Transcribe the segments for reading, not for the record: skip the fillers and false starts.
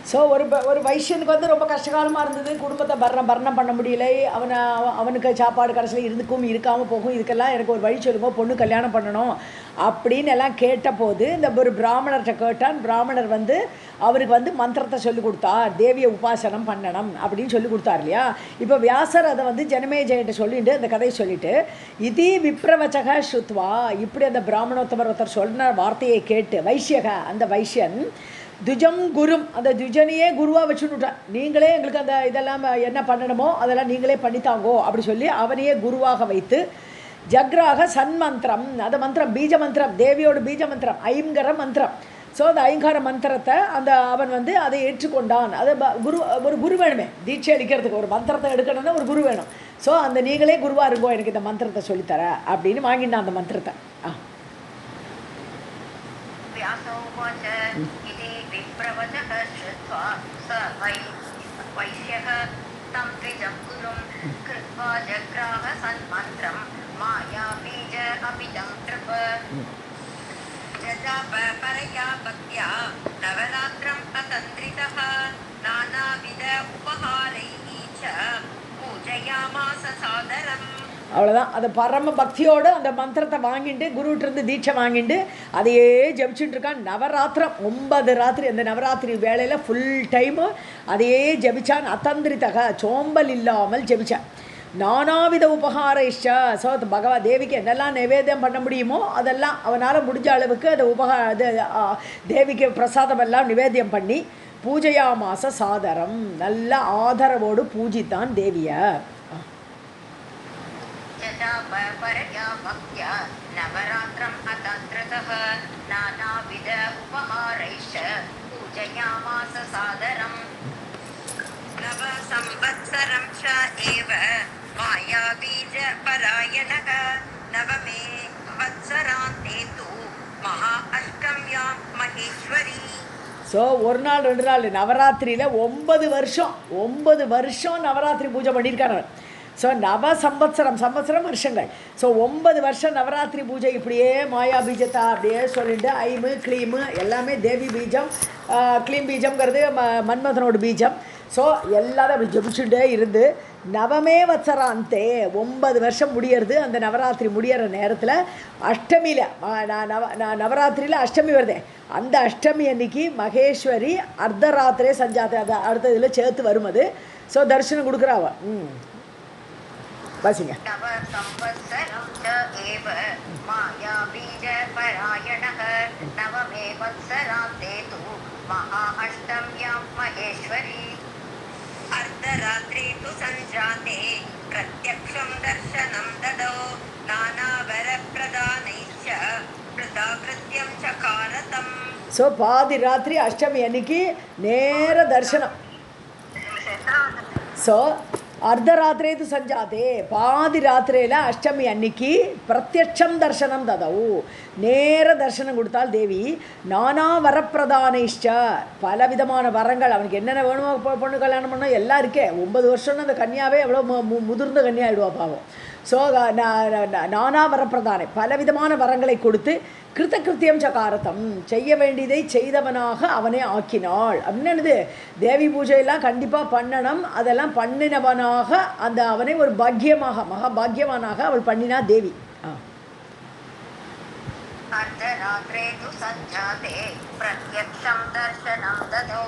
So ஒரு வைஷ்யனுக்கு வந்து ரொம்ப கஷ்டகாலமாக இருந்தது, குடும்பத்தை பரணம் பண்ண முடியல, அவனுக்கு சாப்பாடு கடைசியில் இருக்காமல் போகும், இதுக்கெல்லாம் எனக்கு ஒரு வழி சொல்லுங்க, பொண்ணு கல்யாணம் பண்ணணும் அப்படின்னு எல்லாம் கேட்டபோது இந்த ஒரு பிராமணர்கிட்ட கேட்டான். பிராமணர் வந்து அவருக்கு வந்து மந்திரத்தை சொல்லிக் கொடுத்தார், தேவியை உபாசனம் பண்ணணும் அப்படின்னு சொல்லி கொடுத்தார் இல்லையா. இப்போ வியாசர் அதை வந்து ஜனமேஜயன்ட்ட சொல்லிட்டு அந்த கதையை சொல்லிவிட்டு இதி விப்ரவச்சக ஸ்ருத்வா, இப்படி அந்த பிராமணோத்தமர் ஒருத்தர் சொன்ன வார்த்தையை கேட்டு வைஷ்யக அந்த வைஷ்யன் துஜம் குரும் அந்த துஜனையே குருவாக வச்சுன்னுட்டான். நீங்களே எங்களுக்கு அந்த இதெல்லாம் என்ன பண்ணணுமோ அதெல்லாம் நீங்களே பண்ணித்தாங்கோ அப்படி சொல்லி அவனையே குருவாக வைத்து ஜக்ராக சன்மந்திரம், அந்த மந்திரம் பீஜ மந்திரம், தேவியோட பீஜ மந்திரம் ஐங்கர மந்திரம். ஸோ அந்த ஐங்கார மந்திரத்தை அவன் வந்து அதை ஏற்றுக்கொண்டான். அது ஒரு குரு வேணுமே தீட்சை அளிக்கிறதுக்கு, ஒரு மந்திரத்தை எடுக்கணும்னா ஒரு குரு வேணும். ஸோ அந்த நீங்களே குருவாக இருங்கோ எனக்கு இந்த மந்திரத்தை சொல்லித்தர அப்படின்னு வாங்கிட்டான் அந்த மந்திரத்தை. அவ்வளோதான். அந்த பரம பக்தியோடு அந்த மந்திரத்தை வாங்கிட்டு குருவிட்டிருந்து தீட்சை வாங்கிட்டு அதையே ஜபிச்சுட்டு இருக்கான். நவராத்திரம் 9 ராத்திரி, அந்த நவராத்திரி வேளையில் ஃபுல் டைமு அதையே ஜபிச்சான். அத்தந்திரித்தக சோம்பல் இல்லாமல் ஜபிச்சான். நானாவித உபகார இஷ்டா. ஸோ தேவிக்கு என்னெல்லாம் நிவேதம் பண்ண முடியுமோ அதெல்லாம் அவனால் முடிஞ்ச அளவுக்கு அதை தேவிக்கு பிரசாதம் எல்லாம் நிவேத்தியம் பண்ணி பூஜையாமாச சாதரம் நல்ல ஆதரவோடு பூஜித்தான் தேவியை. நவராத்திரம் அதந்திரதः நானாவித உபஹாரைஷ பூஜயாமாஸ சாதரம் நவ சம்வத்சரம் ச ஏவ மாயாபீஜ பராயணः நவமே வத்சராந்தே து மகா அஷ்டம்யாம் மகேஸ்வரி. ஸோ ஒரு நாள் 2 நாள் நவராத்திரியில் 9 வருஷம் நவராத்திரி பூஜை பண்ணியிருக்காங்க. ஸோ நவ சம்பத்சரம் வருஷங்கள். ஸோ 9 வருஷம் நவராத்திரி பூஜை இப்படியே மாயா பீஜத்தை அப்படியே சொல்லிட்டு ஐமு க்ளீமு எல்லாமே தேவி பீஜம், க்ளீம் பீஜம்ங்கிறது மன்மதனோட பீஜம். ஸோ எல்லாரும் அப்படி ஜபிச்சுட்டே இருந்து நவமே வத்சராந்தே 9 வருஷம் முடியறது. அந்த நவராத்திரி முடிகிற நேரத்தில் அஷ்டமியில் நவராத்திரியில் அஷ்டமி வருதே, அந்த அஷ்டமி அன்னைக்கு மகேஸ்வரி அர்த்தராத்திரே சஞ்சாத்தை அதை அடுத்த இதில் சேர்த்து வரும். அது ஸோ தரிசனம் கொடுக்குறாவ. வாசிங்க. अर्धरात्रे तु सञ्जाते प्रत्यक्षं दर्शनं ददौ नानावरप्रदानैश्च कृताकृत्यं चकारतम्. ஸோ பாதி ராத்திரி அஷ்டமி அன்னைக்கு நேர தரிசனம். ஸோ அர்த்தராத்திரே து சஞ்சாதே பாதி ராத்திரியில் அஷ்டமி அன்னைக்கு பிரத்யட்சம் தர்சனம் ததவு நேர தர்சனம் கொடுத்தால் தேவி. நானா வரப்பிரதானிஷ்ட பலவிதமான வரங்கள், அவனுக்கு என்னென்ன வேணுமோ பொண்ணு கல்யாணம் பண்ணோம் எல்லாம் இருக்கே. 9 வருஷம்னு அந்த கன்னியாவே எவ்வளோ முதிர்ந்த கன்னியாகிடுவா பாவம். ஸோ நானா வரப்பிரதானை பலவிதமான வரங்களை கொடுத்து கிருத்தகிருத்தியம் சகாரத்தம் செய்ய வேண்டியதை செய்தவனாக அவனே ஆக்கினாள். அப்படின்னு தேவி பூஜையெல்லாம் கண்டிப்பாக பண்ணணும். அதெல்லாம் பண்ணினவனாக அந்த அவனை ஒரு பாக்கியமாக மகா பாக்கியவானாக அவள் பண்ணினா தேவி. अर्धरात्रे तु सञ्जाते प्रत्यक्षं दर्शनं ददौ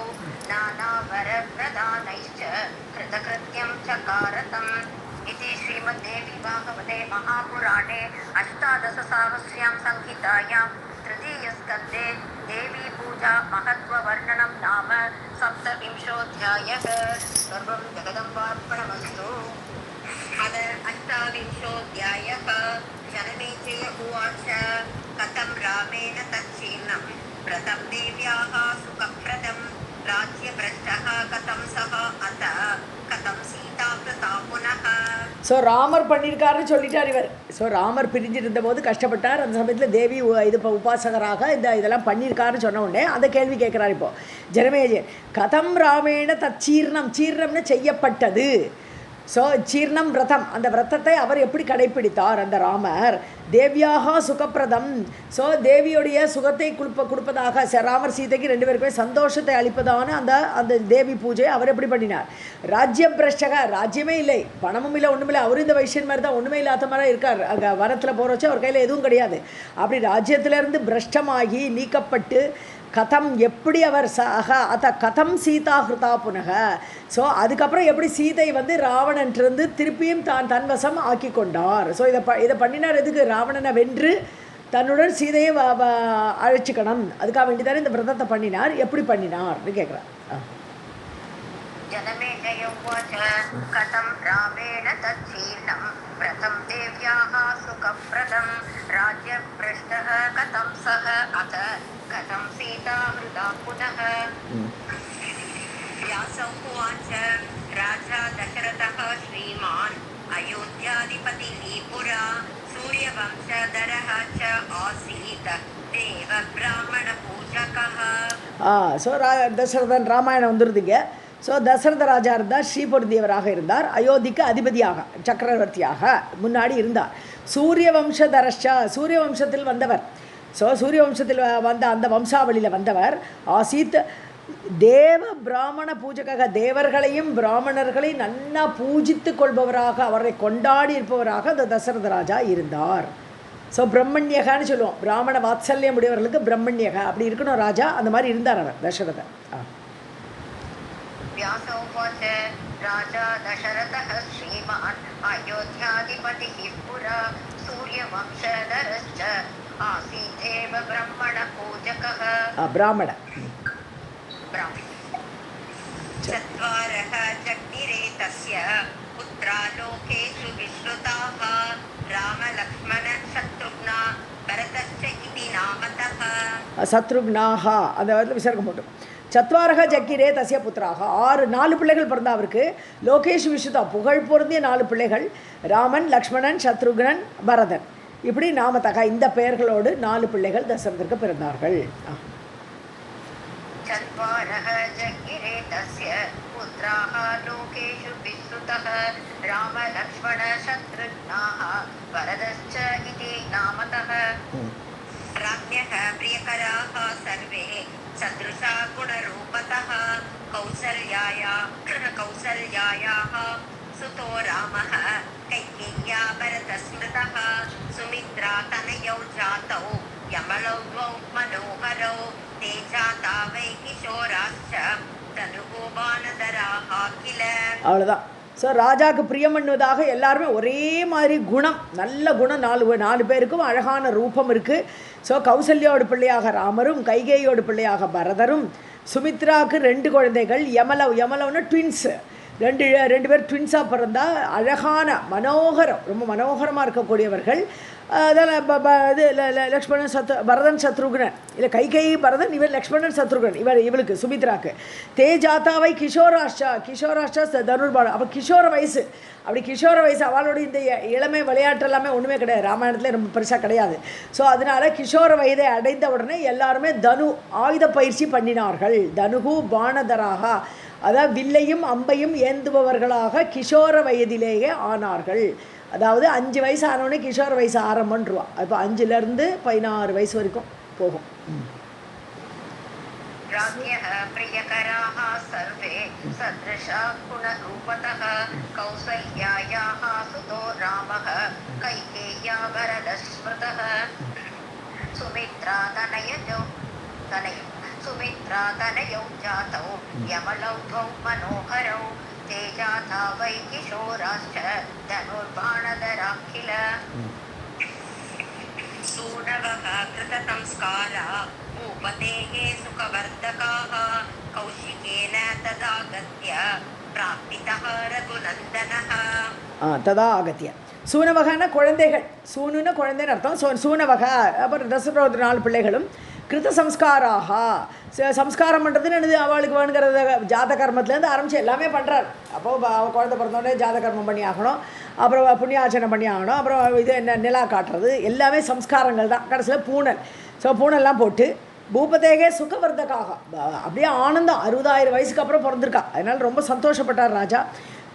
नानावरप्रदानैश्च कृतकृत्यं चकारतम्. इति श्रीमद्देवी भागवते महापुराणे अष्टादशसाहस्र्यां संहितायां तृतीयस्कन्धे देवी पूजा महत्त्ववर्णनं नाम 27ोऽध्यायः. सर्वं जगदम्बार्पणमस्तु. अथ 28ोऽध्यायः. जनमेजय उवाच कथं रामेण तच्छीर्णं व्रतं देव्याः सुखप्रदं राज्यभ्रष्टः कथं सः अथ कथं सीता कृता पुनः. ஸோ ராமர் பண்ணியிருக்காருன்னு சொல்லிட்டார் இவர். ஸோ ராமர் பிரிஞ்சிருந்த போது கஷ்டப்பட்டார். அந்த சமயத்தில் தேவி இது இப்போ உபாசகராக இதெல்லாம் பண்ணியிருக்காருன்னு சொன்ன உடனே அந்த கேள்வி கேட்குறாரு இப்போது ஜனமேஜயன். கதம் ராமேண தச்சீர்ணம், சீர்ணம்னு செய்யப்பட்டது, ஸோ ஜீர்ணம் விரதம், அந்த விரதத்தை அவர் எப்படி கடைப்பிடித்தார் அந்த ராமர். தேவியாக சுகப்பிரதம், ஸோ தேவியுடைய சுகத்தை கொடுப்பதாக ராமர் சீதைக்கு 2 பேருக்குமே சந்தோஷத்தை அளிப்பதான அந்த தேவி பூஜை அவர் எப்படி பண்ணினார். ராஜ்ய பிரஷ்டக, ராஜ்யமே இல்லை, பணமும் இல்லை, ஒன்றும் இல்லை, அவரும் இந்த வைஷ்யன் மாதிரி தான், ஒன்றுமே இல்லாத மாதிரி இருக்கார். அங்கே வனத்தில் போகிற வச்சு அவர் கையில் எதுவும் கிடையாது. அப்படி ராஜ்யத்திலேருந்து பிரஷ்டமாகி நீக்கப்பட்டு கதம் எப்படி அவர் கதம் சீதா ஹிருதா புனக, ஸோ அதுக்கப்புறம் எப்படி சீதை ராவணன்றிருந்து திருப்பியும் தன் வசம் ஆக்கி கொண்டார். ஸோ இதை பண்ணினார் எதுக்கு, ராவணனை வென்று தன்னுடன் சீதையை அழைச்சிக்கணும், அதுக்காக வேண்டி தானே இந்த விரதத்தை பண்ணினார். எப்படி பண்ணினார்னு கேட்குறார். கதம் ராமேண தச்சீர்ணம் பிரதம் தேவ்யாः சுகப்ரதம் ராஜ்ய பிரஷ்டः கதம் சஹ அத கதம் சீதா ஹிருதா புனः. व्यासौ उवाच राजा दशरथः श्रीमान् अयोध्याधिपतिः पुरा सूर्यवंशधरः च आसीत् देव ब्राह्मणपूजकः. ஸோ தசரதன் ராமாயணம் வந்துருதுங்க. ஸோ தசரத ராஜா இருந்தார், ஸ்ரீபுர தேவராக இருந்தார், அயோத்திக்கு அதிபதியாக சக்கரவர்த்தியாக முன்னாடி இருந்தார். சூரிய வம்சதரஷா, சூரிய வம்சத்தில் வந்தவர். ஸோ சூரிய வம்சத்தில் வந்த அந்த வம்சாவளியில் வந்தவர். ஆசீத் தேவ பிராமண பூஜகாக, தேவர்களையும் பிராமணர்களையும் நன்னா பூஜித்து கொள்பவராக, அவரை கொண்டாடி இருப்பவராக அந்த தசரத ராஜா இருந்தார். ஸோ பிரம்மண்யகான்னு சொல்லுவோம், பிராமண வாத்சல்யம் உடையவர்களுக்கு பிரம்மண்யகா அப்படி இருக்கணும் ராஜா, அந்த மாதிரி இருந்தார் அவர் தசரதன். व्यासोवाच राजा दशरथः श्रीमान् अयोध्याधिपतिः पुरा सूर्यवंशधरश्च आसीदेव ब्राह्मणपूजकः. ब्राह्मण चत्वारः जग्निरे तस्य पुत्रा लोकेषु विश्रुताः रामलक्ष्मण शत्रुघ्ना भरतश्च इति नामतः. சத்ருக்னாக அந்த இடத்துல விசர்க்கம் போட்டு சத்வாரக ஜக்கிரே தசிய புத்திராக, 4 பிள்ளைகள் பிறந்தா அவருக்கு. லோகேஷ் விஸ்ருதா, புகழ் பொருந்திய 4 பிள்ளைகள், ராமன், லக்ஷ்மணன், சத்ருக்னன், பரதன், இப்படி நாமத்தக இந்த பெயர்களோடு 4 பிள்ளைகள் தசரதற்கு பிறந்தார்கள். चत्वारः जग्निरे तस्य पुत्राः लोकेषु विश्रुतः राम लक्ष्मण शत्रुघ्नाः भरतश्च इति नामतः. राज्ञः प्रियकराः सर्वे सदृशा गुणरूपतः कौसल्यायाः सुतो रामः कैकेय्या भरतस्मृतः सुमित्रा तनयौ जातौ यमलौ द्वौ मनोहरौ ते जाता वै किशोराश्च तनुगो बाणधराः किल. அவ்வளோதான். ஸோ ராஜாவுக்கு பிரியம் பண்ணுவதாக எல்லாருமே ஒரே மாதிரி குணம், நல்ல குணம், 4 பேருக்கும் அழகான ரூபம் இருக்குது. ஸோ கௌசல்யாவோட பிள்ளையாக ராமரும், கைகேயோட பிள்ளையாக பரதரும், சுமித்ராவுக்கு 2 குழந்தைகள், யமலவ்னா ட்வின்ஸு, 2 பேர் ட்வின்ஸாக பிறந்தா அழகான மனோகரம், ரொம்ப மனோகரமாக இருக்கக்கூடியவர்கள். அதெல்லாம் இது லக்ஷ்மணன் பரதன் சத்ருகுணன், இல்லை கைகை பரதன், இவர் லக்ஷ்மணன் சத்ருகுணன், இவளுக்கு சுமித்ராக்கு. தேஜாத்தாவை கிஷோராஷ்டா தனுர்பாலம், அப்போ கிஷோர வயசு, அப்படி கிஷோர வயசு அவளோட இந்த இளமை விளையாட்டு எல்லாமே ஒன்றுமே கிடையாது, ராமாயணத்தில் ரொம்ப பெருசாக கிடையாது. ஸோ அதனால் கிஷோர வயதை அடைந்த உடனே எல்லாருமே ஆயுத பயிற்சி பண்ணினார்கள். தனுகு பாணதராக, அதாவது வில்லையும் அம்பையும் ஏந்துபவர்களாக கிஷோர வயதிலேயே ஆனார்கள். அதாவது 5 வயசு ஆனோடனே கிஷோர வயசு ஆரம்பன்றுவா. இப்போ 5லேருந்து 16 வயசு வரைக்கும் போகும். राज्ञः प्रियकराः सर्वे सदृशा गुणरूपतः कौसल्यायाः सुतो रामः कैकेय्या भरतस्मृतः सुमित्रा तनयौ जातौ यमलौ द्वौ मनोहरौ ते जाता वै किशोराश्च धनुर्बाणधराः किल. सूनवः कृतसंस्कारा भूपतेः सुखवर्धकाः कौशिकेन तदागत्य प्रापितः रघुनन्दनः. ததா ஆகத்திய சூனவகன குழந்தைகள், சூனுன்னு குழந்தைன்னு அர்த்தம். சூனவக அப்புறம் தசரத 4 பிள்ளைகளும் கிருத சம்ஸ்காராக, சம்ஸ்காரம் பண்ணுறதுன்னு என்னது, அவளுக்கு வேணுங்கிறத ஜாத கர்மத்துலேருந்து ஆரம்பித்து எல்லாமே பண்ணுறார். அப்போது அவள் குழந்தை பிறந்தோடனே ஜாத கர்மம் பண்ணி ஆகணும், அப்புறம் புண்ணியாச்சனை பண்ணி ஆகணும், அப்புறம் இது என்ன நிலா காட்டுறது, எல்லாமே சம்ஸ்காரங்கள் தான். கடைசியில் பூனல், ஸோ பூனெல்லாம் போட்டு பூபதேகே சுகவர்தக்காக, அப்படியே ஆனந்தம். 60,000 வயசுக்கு அப்புறம் பிறந்திருக்கா, அதனால் ரொம்ப சந்தோஷப்பட்டார் ராஜா.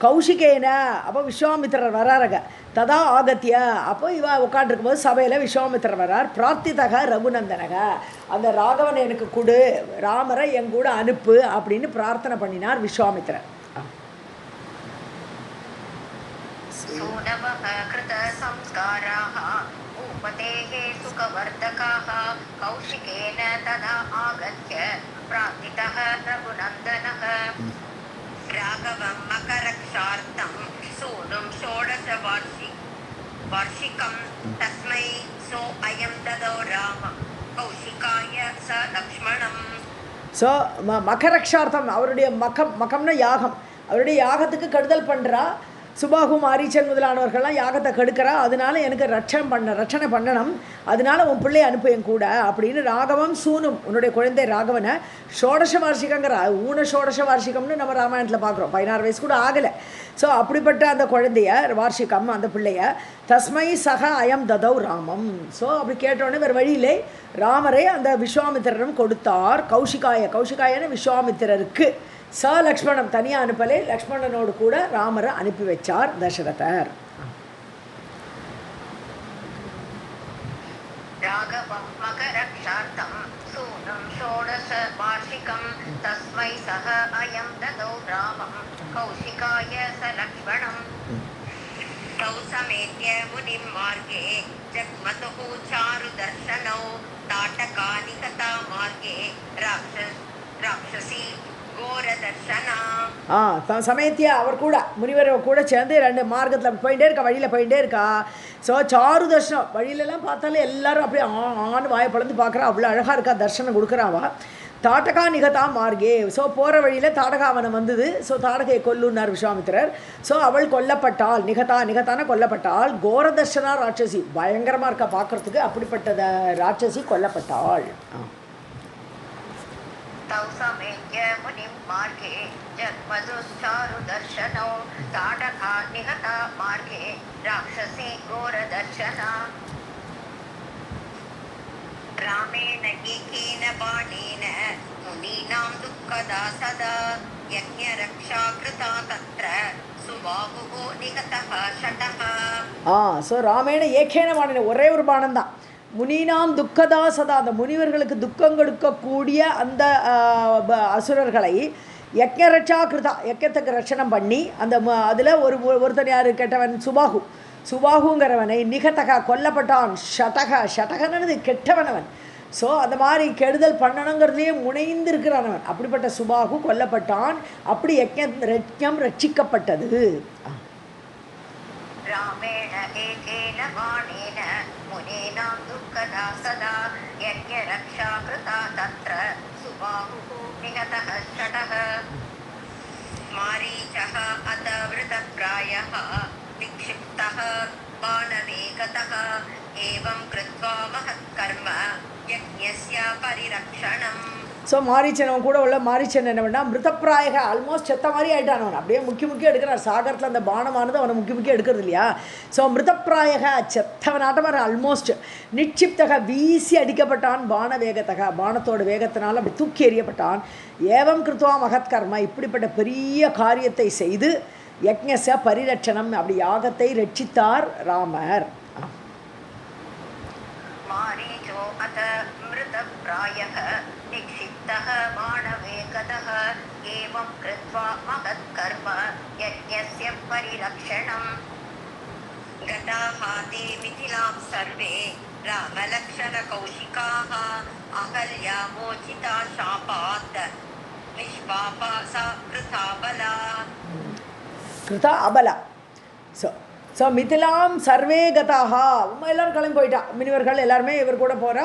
கௌஷிகேன அப்போ விஸ்வாமித்திரர் வராருங்க. ததா ஆகத்திய அப்போ இவ உட்காண்டிருக்கும் போது சபையில் விஸ்வாமித்திரர் வரார். பிரார்த்திதக ரகுநந்தனக அந்த ராகவன் எனக்கு கொடு, ராமரை என் கூட அனுப்பு அப்படின்னு பிரார்த்தனை பண்ணினார் விஸ்வாமித்திரர். सूनवः कृतसंस्काराः उपतेः सुखवर्धकाः कौशिकेन तदा आगत्य प्रार्थितः रघुनन्दनः राघवं मकरक्षार्थं सूनुं षोडशवार्षिकं तस्मै सो अयं ददौ रामं कौशिकाय स लक्ष्मणम्. ஸோ மகரக்ஷார்த்தம் அவருடைய மகம்னா யாகம், அவருடைய யாகத்துக்கு கெடுதல் பண்ணுறா. சுபாகு மாரீச்சன் முதலானவர்கள்லாம் யாகத்தை கெடுக்கிறா. அதனால எனக்கு ரட்சணை பண்ணணும், அதனால உன் பிள்ளை அனுப்பு என் கூட அப்படின்னு ராகவம் சூனும் உன்னுடைய குழந்தை ராகவனை ஷோடச வார்ஷிகங்கிற ஷோடச வார்ஷிகம்னு நம்ம ராமாயணத்தில் பார்க்குறோம். 16 வயசு கூட ஆகலை. ஸோ அப்படிப்பட்ட அந்த குழந்தைய வார்ஷிகம் அந்த பிள்ளைய தஸ்மை சக அயம் ததௌ ராமம். ஸோ அப்படி கேட்டோடனே வேறு வழியிலே ராமரை அந்த விஸ்வாமித்திரரும் கொடுத்தார். கௌஷிகாயன்னு விஸ்வாமித்திரருக்கு. லக்ஷ்மணம் தனியாக அனுப்பலே, லக்ஷ்மணனோடு கூட ராமரை அனுப்பி வச்சார் தசரதர். ராகவம் மகரக்ஷார்த்தம் சூனம் ஷோடச வார்ஷிகம் தஸ்மை சஹ அயம் ததௌ ராமம் கௌஷிகாய ச லக்ஷ்மணம். தௌ சமேத்ய முனிம் மார்கே ஜக்மதுः சாரு தர்ஷனௌ தாட்டகானி கதா மார்கே ராட்சசி சமயத்தியா அவர் கூட முனிவர் கூட சேர்ந்து 2 மார்க்கத்தில் போயிட்டே இருக்கா, வழியில் போயிட்டே இருக்கா. ஸோ சாரு தர்ஷனம் வழியிலலாம் பார்த்தாலே எல்லாரும் அப்படியே ஆண் வாயை பழந்து பார்க்குறா, அவ்வளோ அழகாக இருக்கா, தர்ஷனம் கொடுக்குறாவா. தாட்டகா நிகதா மார்கே. ஸோ போகிற வழியில் தாடகாவனம் வந்தது. ஸோ தாடகையை கொல்லுன்னார் விஸ்வாமித்திரர். ஸோ அவள் கொல்லப்பட்டாள். நிகதான கொல்லப்பட்டாள். கோரதர்ஷனா ராட்சசி பயங்கரமாக இருக்கா பார்க்குறதுக்கு, அப்படிப்பட்ட ராட்சசி கொல்லப்பட்டாள். तौ समेत्य मुनिं मार्गे जग्मदुश्चारु दर्शनौ ताडका निहता मार्गे राक्षसी घोरदर्शना. रामेण एकेन बाणेन मुनीनां दुःखदा सदा यज्ञरक्षा कृता तत्र सुबाहुः निहतः शतः. ஸோ ராமேண ஏகேன பாணின ஒரே ஒரு பானம் தான். முனினாம் துக்கதா சதா அந்த முனிவர்களுக்கு துக்கம் கொடுக்கக்கூடிய அந்த அசுரர்களை யக்ஞரட்சா கிருதா யக்கத்துக்கு ரட்சணம் பண்ணி அந்த அதில் ஒருத்தன் யார் கெட்டவன் சுபாகுங்கிறவனை நிகதகா கொல்லப்பட்டான். ஷடகனது கெட்டவனவன். ஸோ அந்த மாதிரி கெடுதல் பண்ணணுங்கிறதுலேயே முனைந்து இருக்கிறானவன். அப்படிப்பட்ட சுபாகு கொல்லப்பட்டான். அப்படி யக்ஞம் ரட்சிக்கப்பட்டது. रामेण एकेन बाणेन मुनीनां दुःखदा सदा यज्ञरक्षा कृता तत्र सुबाहुः निहतः शतः. मारीचः अत वृतप्रायः विक्षिप्तः बाणवेगतः एवं कृत्वा महत्कर्म यज्ञस्य परिरक्षणम्. ஸோ மாரீச்சன் கூட உள்ள மாரீச்சன் என்ன பண்ணால் மிருதப்பிராயக ஆல்மோஸ்ட் செத்த மாதிரி ஆகிட்டான். அவன் அப்படியே முக்கிய எடுக்கிறார். சாகரத்தில் அந்த பானமானது அவனை முக்கிய எடுக்கிறது இல்லையா. ஸோ மிருதப்பிராயக செத்தவனாட்டமாக ஆல்மோஸ்ட் நிட்சிப்தக வீசி அடிக்கப்பட்டான். பான வேகத்தக பானத்தோட வேகத்தினால் அப்படி தூக்கி எறியப்பட்டான். ஏவம் கிருத்வா மகத்கர்ம இப்படிப்பட்ட பெரிய காரியத்தை செய்து யக்ஞஸ்ய பரிரட்சணம் அப்படி யாகத்தை ரட்சித்தார் ராமர். मारीचो अत मृतप्रायः निक्षिप्तः बाणवेगतः एवं कृत्वा महत्कर्म यज्ञस्य परिरक्षणम्. गताः ते मिथिलां सर्वे रामलक्ष्मणकौशिकाः अहल्या मोचिता शापात् निष्पापा सा कृता अबला. ஸோ மிथिलाம் சர்வே கதாக எல்லோரும் கிளம்பி போயிட்டா. முனிவர்கள் எல்லாருமே இவர் கூட போகிறா.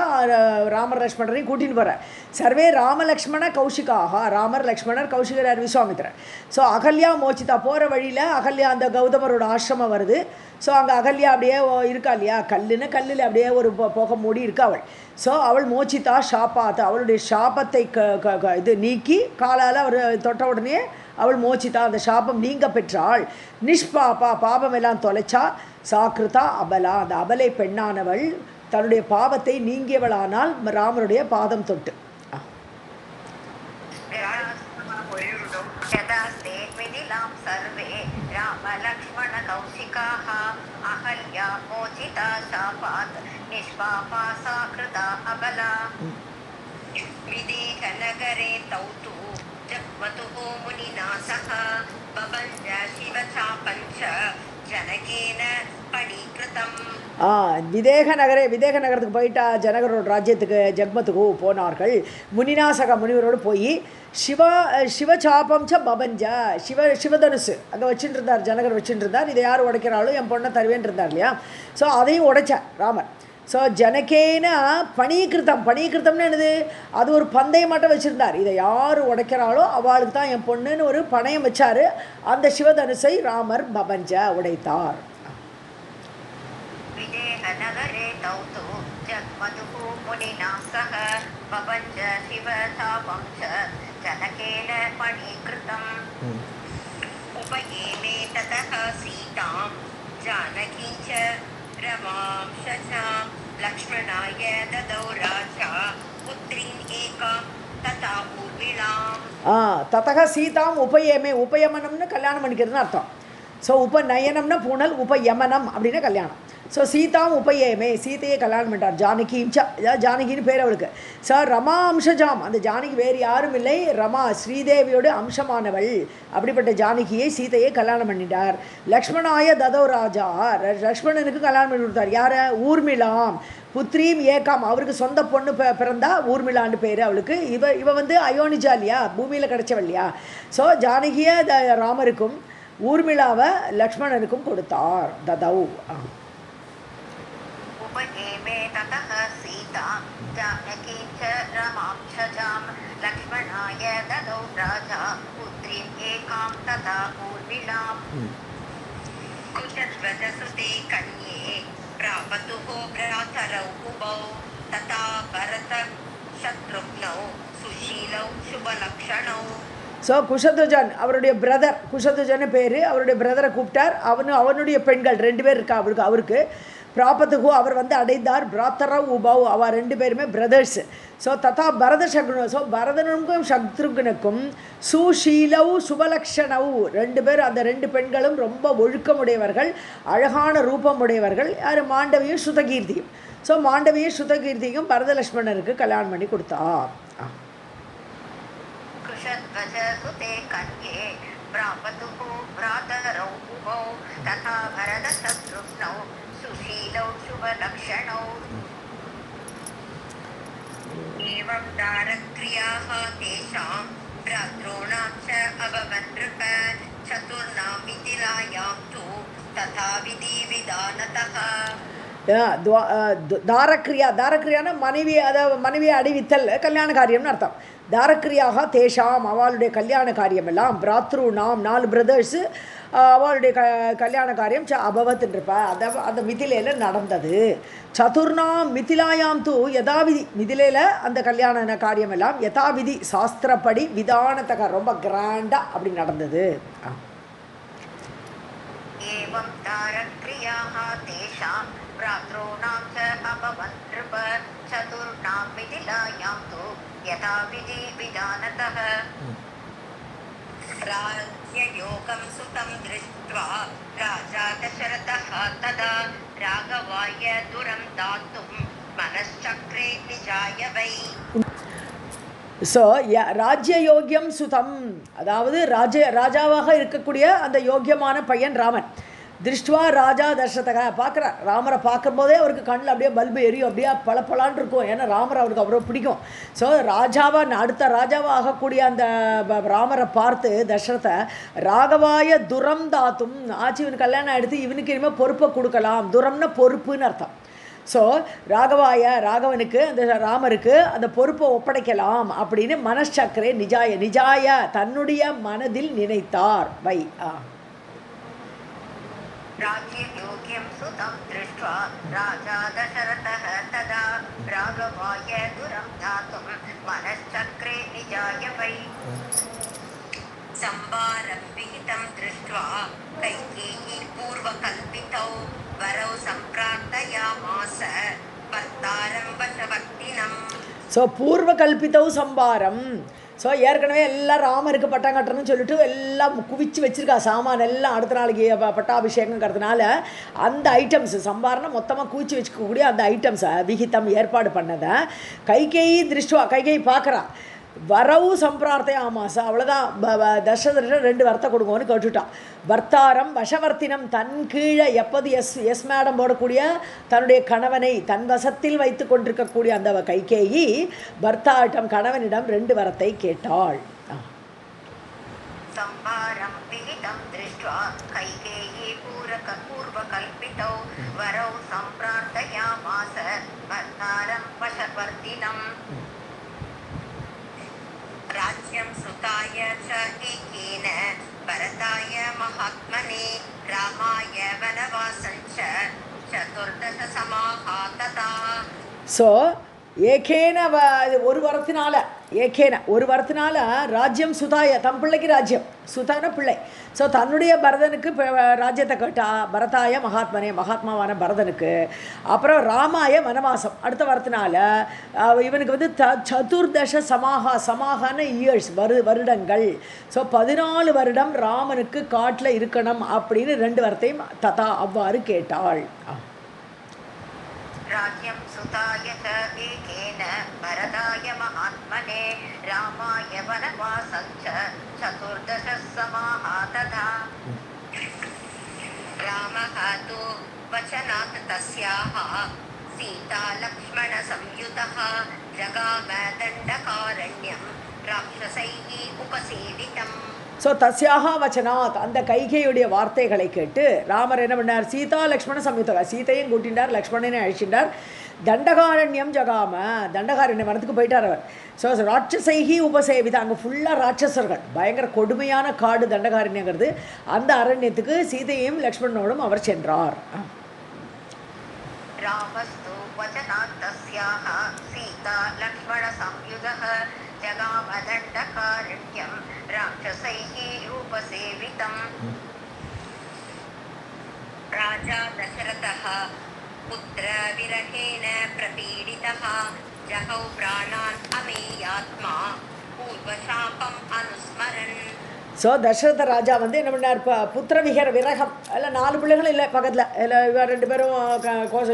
ராமர் லக்ஷ்மணரையும் கூட்டின்னு போகிறார். சர்வே ராமலக்ஷ்மண கௌஷிகாக ராமர் லக்ஷ்மணர் கௌஷிகர் விஸ்வாமித்திரர். ஸோ அகல்யா மோச்சிதா போகிற வழியில் அகல்யா அந்த கௌதமரோட ஆசிரமம் வருது. ஸோ அங்கே அகல்யா அப்படியே இருக்கா இல்லையா, கல்லில் அப்படியே ஒரு புகை மூடி இருக்கா அவள். ஸோ அவள் மோச்சிதா ஷாப்பாத் அவளுடைய ஷாபத்தை இது நீக்கி காலால் அவர் தொட்ட உடனே அவள் மோச்சிதா அந்த சாபம் நீங்க பெற்றாள். நிஷ்பாபா பாபம் எல்லாம் தொலைச்சா. சாக்கிருதா அபலா அந்த அபலை பெண்ணானவள் தன்னுடைய பாவத்தை நீங்கியவளானால் ராமருடைய பாதம் தொட்டு. यदास्ते मिथिलां सर्वे रामलक्ष्मणकौशिकाः अहल्या मोचिता शापात् निष्पापा सा कृता अबला विदेहनगरे तौ तु जग्मतुः मुनिना सह बभञ्ज शिवचापञ्च जनकेन पणीकृतम्. விதேக நகரத்துக்கு போயிட்டா ஜனகரோட ராஜ்யத்துக்கு ஜக்மத்துக்கு போனார்கள். முனிநாசக முனிவரோடு போய் சிவசாபம் ச பபஞ்ச சிவதனுசு அங்கே வச்சுட்டு இருந்தார். ஜனகர் வச்சுட்டு இருந்தார். இதை யார் உடைக்கிறாலும் என் பொண்ணை தருவேன் இருந்தார் இல்லையா. ஸோ அதையும் உடைச்சார் ராமர். ஸோ ஜனகேன பணீகிருத்தம்னு என்னது, அது ஒரு பந்தயம் மட்டும் வச்சுருந்தார். இதை யார் உடைக்கிறாளோ அவளுக்கு தான் என் பொண்ணுன்னு ஒரு பணயம் வச்சார். அந்த சிவதனுசை ராமர் பபஞ்ச உடைத்தார். नगरे तौ तु जग्मतुः मुनिना सह बभञ्ज शिवचापं च जनकेन पणीकृतम्. उपयेमे ततः सीतां जानकीं च रमां शचां लक्ष्मणाय ददौ राजा पुत्रीम् एकां तथा ஊர்மிளாம். ததக சீதாம் உபயமே, உபயமனம்னு கல்யாணம் பண்ணிக்கிறதுன்னு அர்த்தம். ஸோ உபநயனம்னா பூனல், உபயமனம் அப்படின்னா கல்யாணம். ஸோ சீதாம் உபயமே, சீதையை கல்யாணம் பண்ணிட்டார். ஜானகியும் ஜானகின்னு பேர் அவளுக்கு. சார் ரமா அம்சஜாம், அந்த ஜானகி வேறு யாரும் இல்லை, ரமா ஸ்ரீதேவியோட அம்சமானவள். அப்படிப்பட்ட ஜானகியை சீதையை கல்யாணம் பண்ணிட்டார். லக்ஷ்மணாய ததோ ராஜா, லக்ஷ்மணனுக்கு கல்யாணம் பண்ணி கொடுத்தார். யாரை? ஊர்மிளாம் புத்ரீம் ஏகாம், அவருக்கு சொந்த பொண்ணு பிறந்தா ஊர்மிளான்னு பேர் அவளுக்கு. இவ வந்து அயோனிஜா இல்லையா, பூமியில் கிடச்சவள் இல்லையா. ஸோ ஜானகியை ராமருக்கும் ஊர்மிளாவை லக்ஷ்மணனுக்கும் கொடுத்தார். ததௌ उपयेमे ततः सीता जानकीं च रमां शचां लक्ष्मणाय ददौ राजा पुत्रीम् एकां तथा ऊर्मिलाम्. कुशध्वजसुते कन्ये प्रापतुः भ्रातरौ उभौ तथा भरत शत्रुघ्नौ सुशीलौ शुभलक्षणौ. ஸோ குஷத்வஜன் அவருடைய பிரதர், குஷத்வஜன் பேர், அவருடைய பிரதரை கூப்பிட்டார். அவனுடைய பெண்கள் 2 பேர் இருக்கா அவருக்கு. பிராபத்துகு அவர் வந்து அடைந்தார். பிராத்தரவ் உபவ் அவ 2 பேருமே பிரதர்ஸ். ஸோ ததா பரத சகுனு, ஸோ பரதனுக்கும் சத்ருகனுக்கும் சுஷீலவ் சுபலக்ஷணவ் 2 பேர், அந்த 2 பெண்களும் ரொம்ப ஒழுக்கமுடையவர்கள், அழகான ரூபமுடையவர்கள். யார்? மாண்டவியும் சுதகீர்த்தியும். ஸோ மாண்டவியும் சுதகீர்த்தியும் பரத லக்ஷ்மணருக்கு கல்யாணம் பண்ணி கொடுத்தார். कुशध्वजसुते कन्ये प्रापतुः भ्रातरौ उभौ तथा भरतशत्रुघ्नौ सुशीलौ शुभलक्षणौ. एवं दारक्रियाः तेषां भ्रातॄणां च अभवन् नृप चतुर्णां मिथिलायां तु तथा विधिविधानतः. தாரக்ரியானா மனைவியை அடைவித்தல் கல்யாண காரியம்னு அர்த்தம். தாரக்ரியாக தேஷாம் அவளுடைய கல்யாண காரியம் எல்லாம், பிராத்ரு நாம் 4 பிரதர்ஸு, அவளுடைய கல்யாண காரியம் அபவத்துன்றப்ப அந்த மிதிலையில் நடந்தது. சதுர்ணாம் மிதிலாயாம் தூ யதாவிதி, மிதிலையில் அந்த கல்யாண காரியம் எல்லாம் யதாவிதி சாஸ்திரப்படி விதானத்தக ரொம்ப கிராண்டாக அப்படி நடந்தது. एवं तारक्रियाः तेषां भ्रातॄणां च अभवन् नृप चतुर्णां मिथिलायां तु यथाविधि विधानतः. राज्ययोगं सुतं दृष्ट्वा राजा दशरथः तदा राघवाय दुरं दातुं मनश्चक्रे निजाय वै. ஸோ ராஜ்ய யோக்கியம் சுதம், அதாவது ராஜாவாக இருக்கக்கூடிய அந்த யோக்கியமான பையன் ராமன். திருஷ்டுவா ராஜா தசரதக பார்க்குறார். ராமரை பார்க்கும்போதே அவருக்கு கண்ணில் அப்படியே பல்பு எரியும், அப்படியே பளபளன்னு இருக்கும். ஏன்னா ராமரை அவருக்கு அவ்வளோ பிடிக்கும். ஸோ அடுத்த ராஜாவாக ஆகக்கூடிய அந்த ராமரை பார்த்து தசரத ராகவாய துரம் தாத்தும், ஆச்சு இவனுக்கு கல்யாணம் எடுத்து இவனுக்கு இனிமேல் பொறுப்பை கொடுக்கலாம். துரம்னா பொறுப்புன்னு அர்த்தம். ஸோ ராகவனுக்கு அந்த ராமருக்கு அந்த பொறுப்பை ஒப்படைக்கலாம் அப்படின்னு மனச்சக்கரே நிஜாய தன்னுடைய மனதில் நினைத்தார். வை राज्ययोग्यं सुतं दृष्ट्वा राजा दशरथः तदा राघवाय दुरं दातुं मनश्चक्रे निजाय वै. संवारं विहितं दृष्ट्वा कैकेयी पूर्वकल्पितौ वरौ सम्प्रार्थयामास भर्तारं वशवर्तिनम्. ஸோ பூர்வ கல்பித்தௌ சம்பாரம். ஸோ ஏற்கனவே எல்லாம் ராமருக்கு பட்டம் கட்டணும்னு சொல்லிட்டு எல்லாம் குவிச்சு வச்சுருக்கா சாமான் எல்லாம் அடுத்த நாளைக்கு பட்டாபிஷேகங்கிறதுனால அந்த ஐட்டம்ஸ் சம்பாரணம் மொத்தமாக குவிச்சு வச்சுக்கக்கூடிய அந்த ஐட்டம்ஸை விகிதம் ஏற்பாடு பண்ணதை கைகேயி திருஷ்டுவா கைகேயி பார்க்குறா வரவு சம்பிரார்த்தே ஆமாசா அவ்வளோதான் தசரதர் 2 வரத்தை கொடுங்கன்னு கேட்டுட்டான். வர்த்தாரம் வசவர்த்தினம் தன் கீழே எப்போது எஸ் மேடம் போடக்கூடிய தன்னுடைய கணவனை தன் வசத்தில் வைத்து கொண்டிருக்கக்கூடிய அந்த கைகேயி வர்த்தாட்டம் கணவனிடம் 2 வரத்தை கேட்டாள். संभारं विहितं दृष्ट्वा कैकेयी पूर्वकल्पितौ वरौ सम्प्रार्थयामास भर्तारं वशवर्तिनम् राज्यं सुताय च एकेन भरताय महात्मने रामाय वनवासं च 14 समाहातता. ஸோ ஏகேன ஒரு வரத்தினால ராஜ்யம் சுதாய தம் பிள்ளைக்கு ராஜ்யம் சுதான பிள்ளை. ஸோ தன்னுடைய பரதனுக்கு ராஜ்யத்தை கேட்டா பரதாய மகாத்மாவான பரதனுக்கு. அப்புறம் ராமாய வனவாசம் அடுத்த வரத்தினால இவனுக்கு வந்து 14 சமாகான இயர்ஸ் வருடங்கள். ஸோ 14 வருடம் ராமனுக்கு காட்டில் இருக்கணும் அப்படின்னு 2 வரத்தையும் ததா அவ்வாறு கேட்டாள். राज्यं सुताय च एकेन भरताय महात्मने रामाय वनवासं च 14 समाहातता. रामः तु वचनात् तस्याः सीता लक्ष्मण संयुतः जगाम दण्डकारण्यं राक्षसैः उपसेवितम्. ஸோ தஸ்யாக வச்சனாத் அந்த கைகையுடைய வார்த்தைகளை கேட்டு ராமர் என்ன பண்ணார்? சீதா லக்ஷ்மண சம்யுதா சீதையும் கூட்டின்றார் லக்ஷ்மணனையும் அழிச்சின்றார். தண்டகாரண்யம் ஜகாம தண்டகாரண்யம் வரத்துக்கு போயிட்டார் அவர். ஸோ ராட்சசைகி உபசேவிதா அங்கே ஃபுல்லாக ராட்சசர்கள் பயங்கர கொடுமையான காடு தண்டகாரண்யங்கிறது. அந்த அரண்யத்துக்கு சீதையும் லக்ஷ்மணனோடும் அவர் சென்றார். रामस्तु वचनात् तस्याः सीता लक्ष्मण संयुतः जगामदण्डकारण्यं राक्षसैः उपसेवितम्. राजा दशरथः पुत्रविरहेण प्रपीडितः जहौ प्राणान् अमेयात्मा पूर्वशापम् अनुस्मरन्. ஸோ தசரத ராஜா வந்து என்ன பண்ணார்? விரகம் எல்லாம் 4 பிள்ளைகளும் இல்லை பக்கத்தில் எல்லாம் இவ 2 பேரும்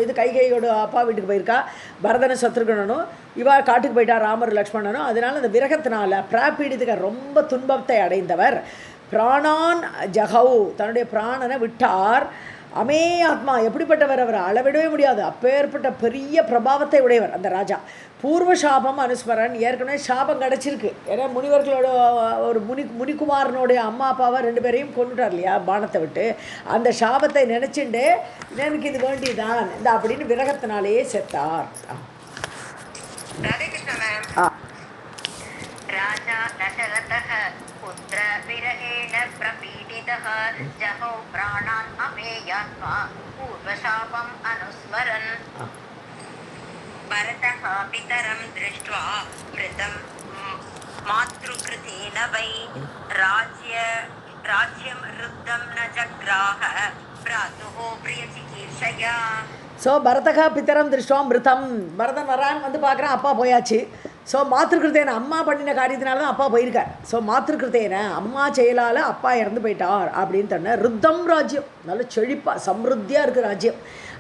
இது கைகையோட அப்பா வீட்டுக்கு போயிருக்கா. பரதன சத்ருகனனும் இவா காட்டுக்கு போயிட்டா ராமர் லக்ஷ்மணனும். அதனால அந்த விரகத்தினால பிராபீடித்துக்க ரொம்ப துன்பத்தை அடைந்தவர். பிராணான் ஜஹௌ தன்னுடைய பிராணனை விட்டார். அமே ஆத்மா எப்படிப்பட்டவர்? அவர் அளவிடவே முடியாது அப்பேற்பட்ட பெரிய பிரபாவத்தை உடையவர் அந்த ராஜா. பூர்வ சாபம் அனுஸ்மரன் ஏற்கனவே சாபம் கிடச்சிருக்கு. ஏன்னா முனிவர்களோட ஒரு முனிகுமாரனுடைய அம்மா அப்பாவை 2 பேரையும் கொண்டுட்டார் இல்லையா பானத்தை விட்டு. அந்த சாபத்தை நினச்சிண்டு எனக்கு இது வேண்டிதான் இந்த அப்படின்னு விரகத்தினாலேயே செத்தார். राजा दशरथः पुत्र विरहेण प्रपीडितः जहौ प्राणान् अमेयात्मा पूर्वशापम् अनुस्मरन्. भरतः पितरं दृष्ट्वा मृतं मातृकृतेन वै राज्यं रुद्धं न जग्राह भ्रातुः प्रियचिकीर्षया. ஸோ பரதகா பித்தரம் திருஷ்டுவா மிருதம் பரதன் வரான் வந்து பார்க்குறான் அப்பா போயாச்சு. ஸோ மாத்திருக்கிருத்தேன அம்மா பண்ணின காரியத்தினால தான் அப்பா போயிருக்கார். ஸோ மாத்திருக்கிருத்தேன அம்மா செயலால் அப்பா இறந்து போயிட்டார் அப்படின்னு சொன்ன ருத்தம் ராஜ்யம் நல்ல செழிப்பாக சம்ருத்தியாக இருக்குது ராஜ்யம்.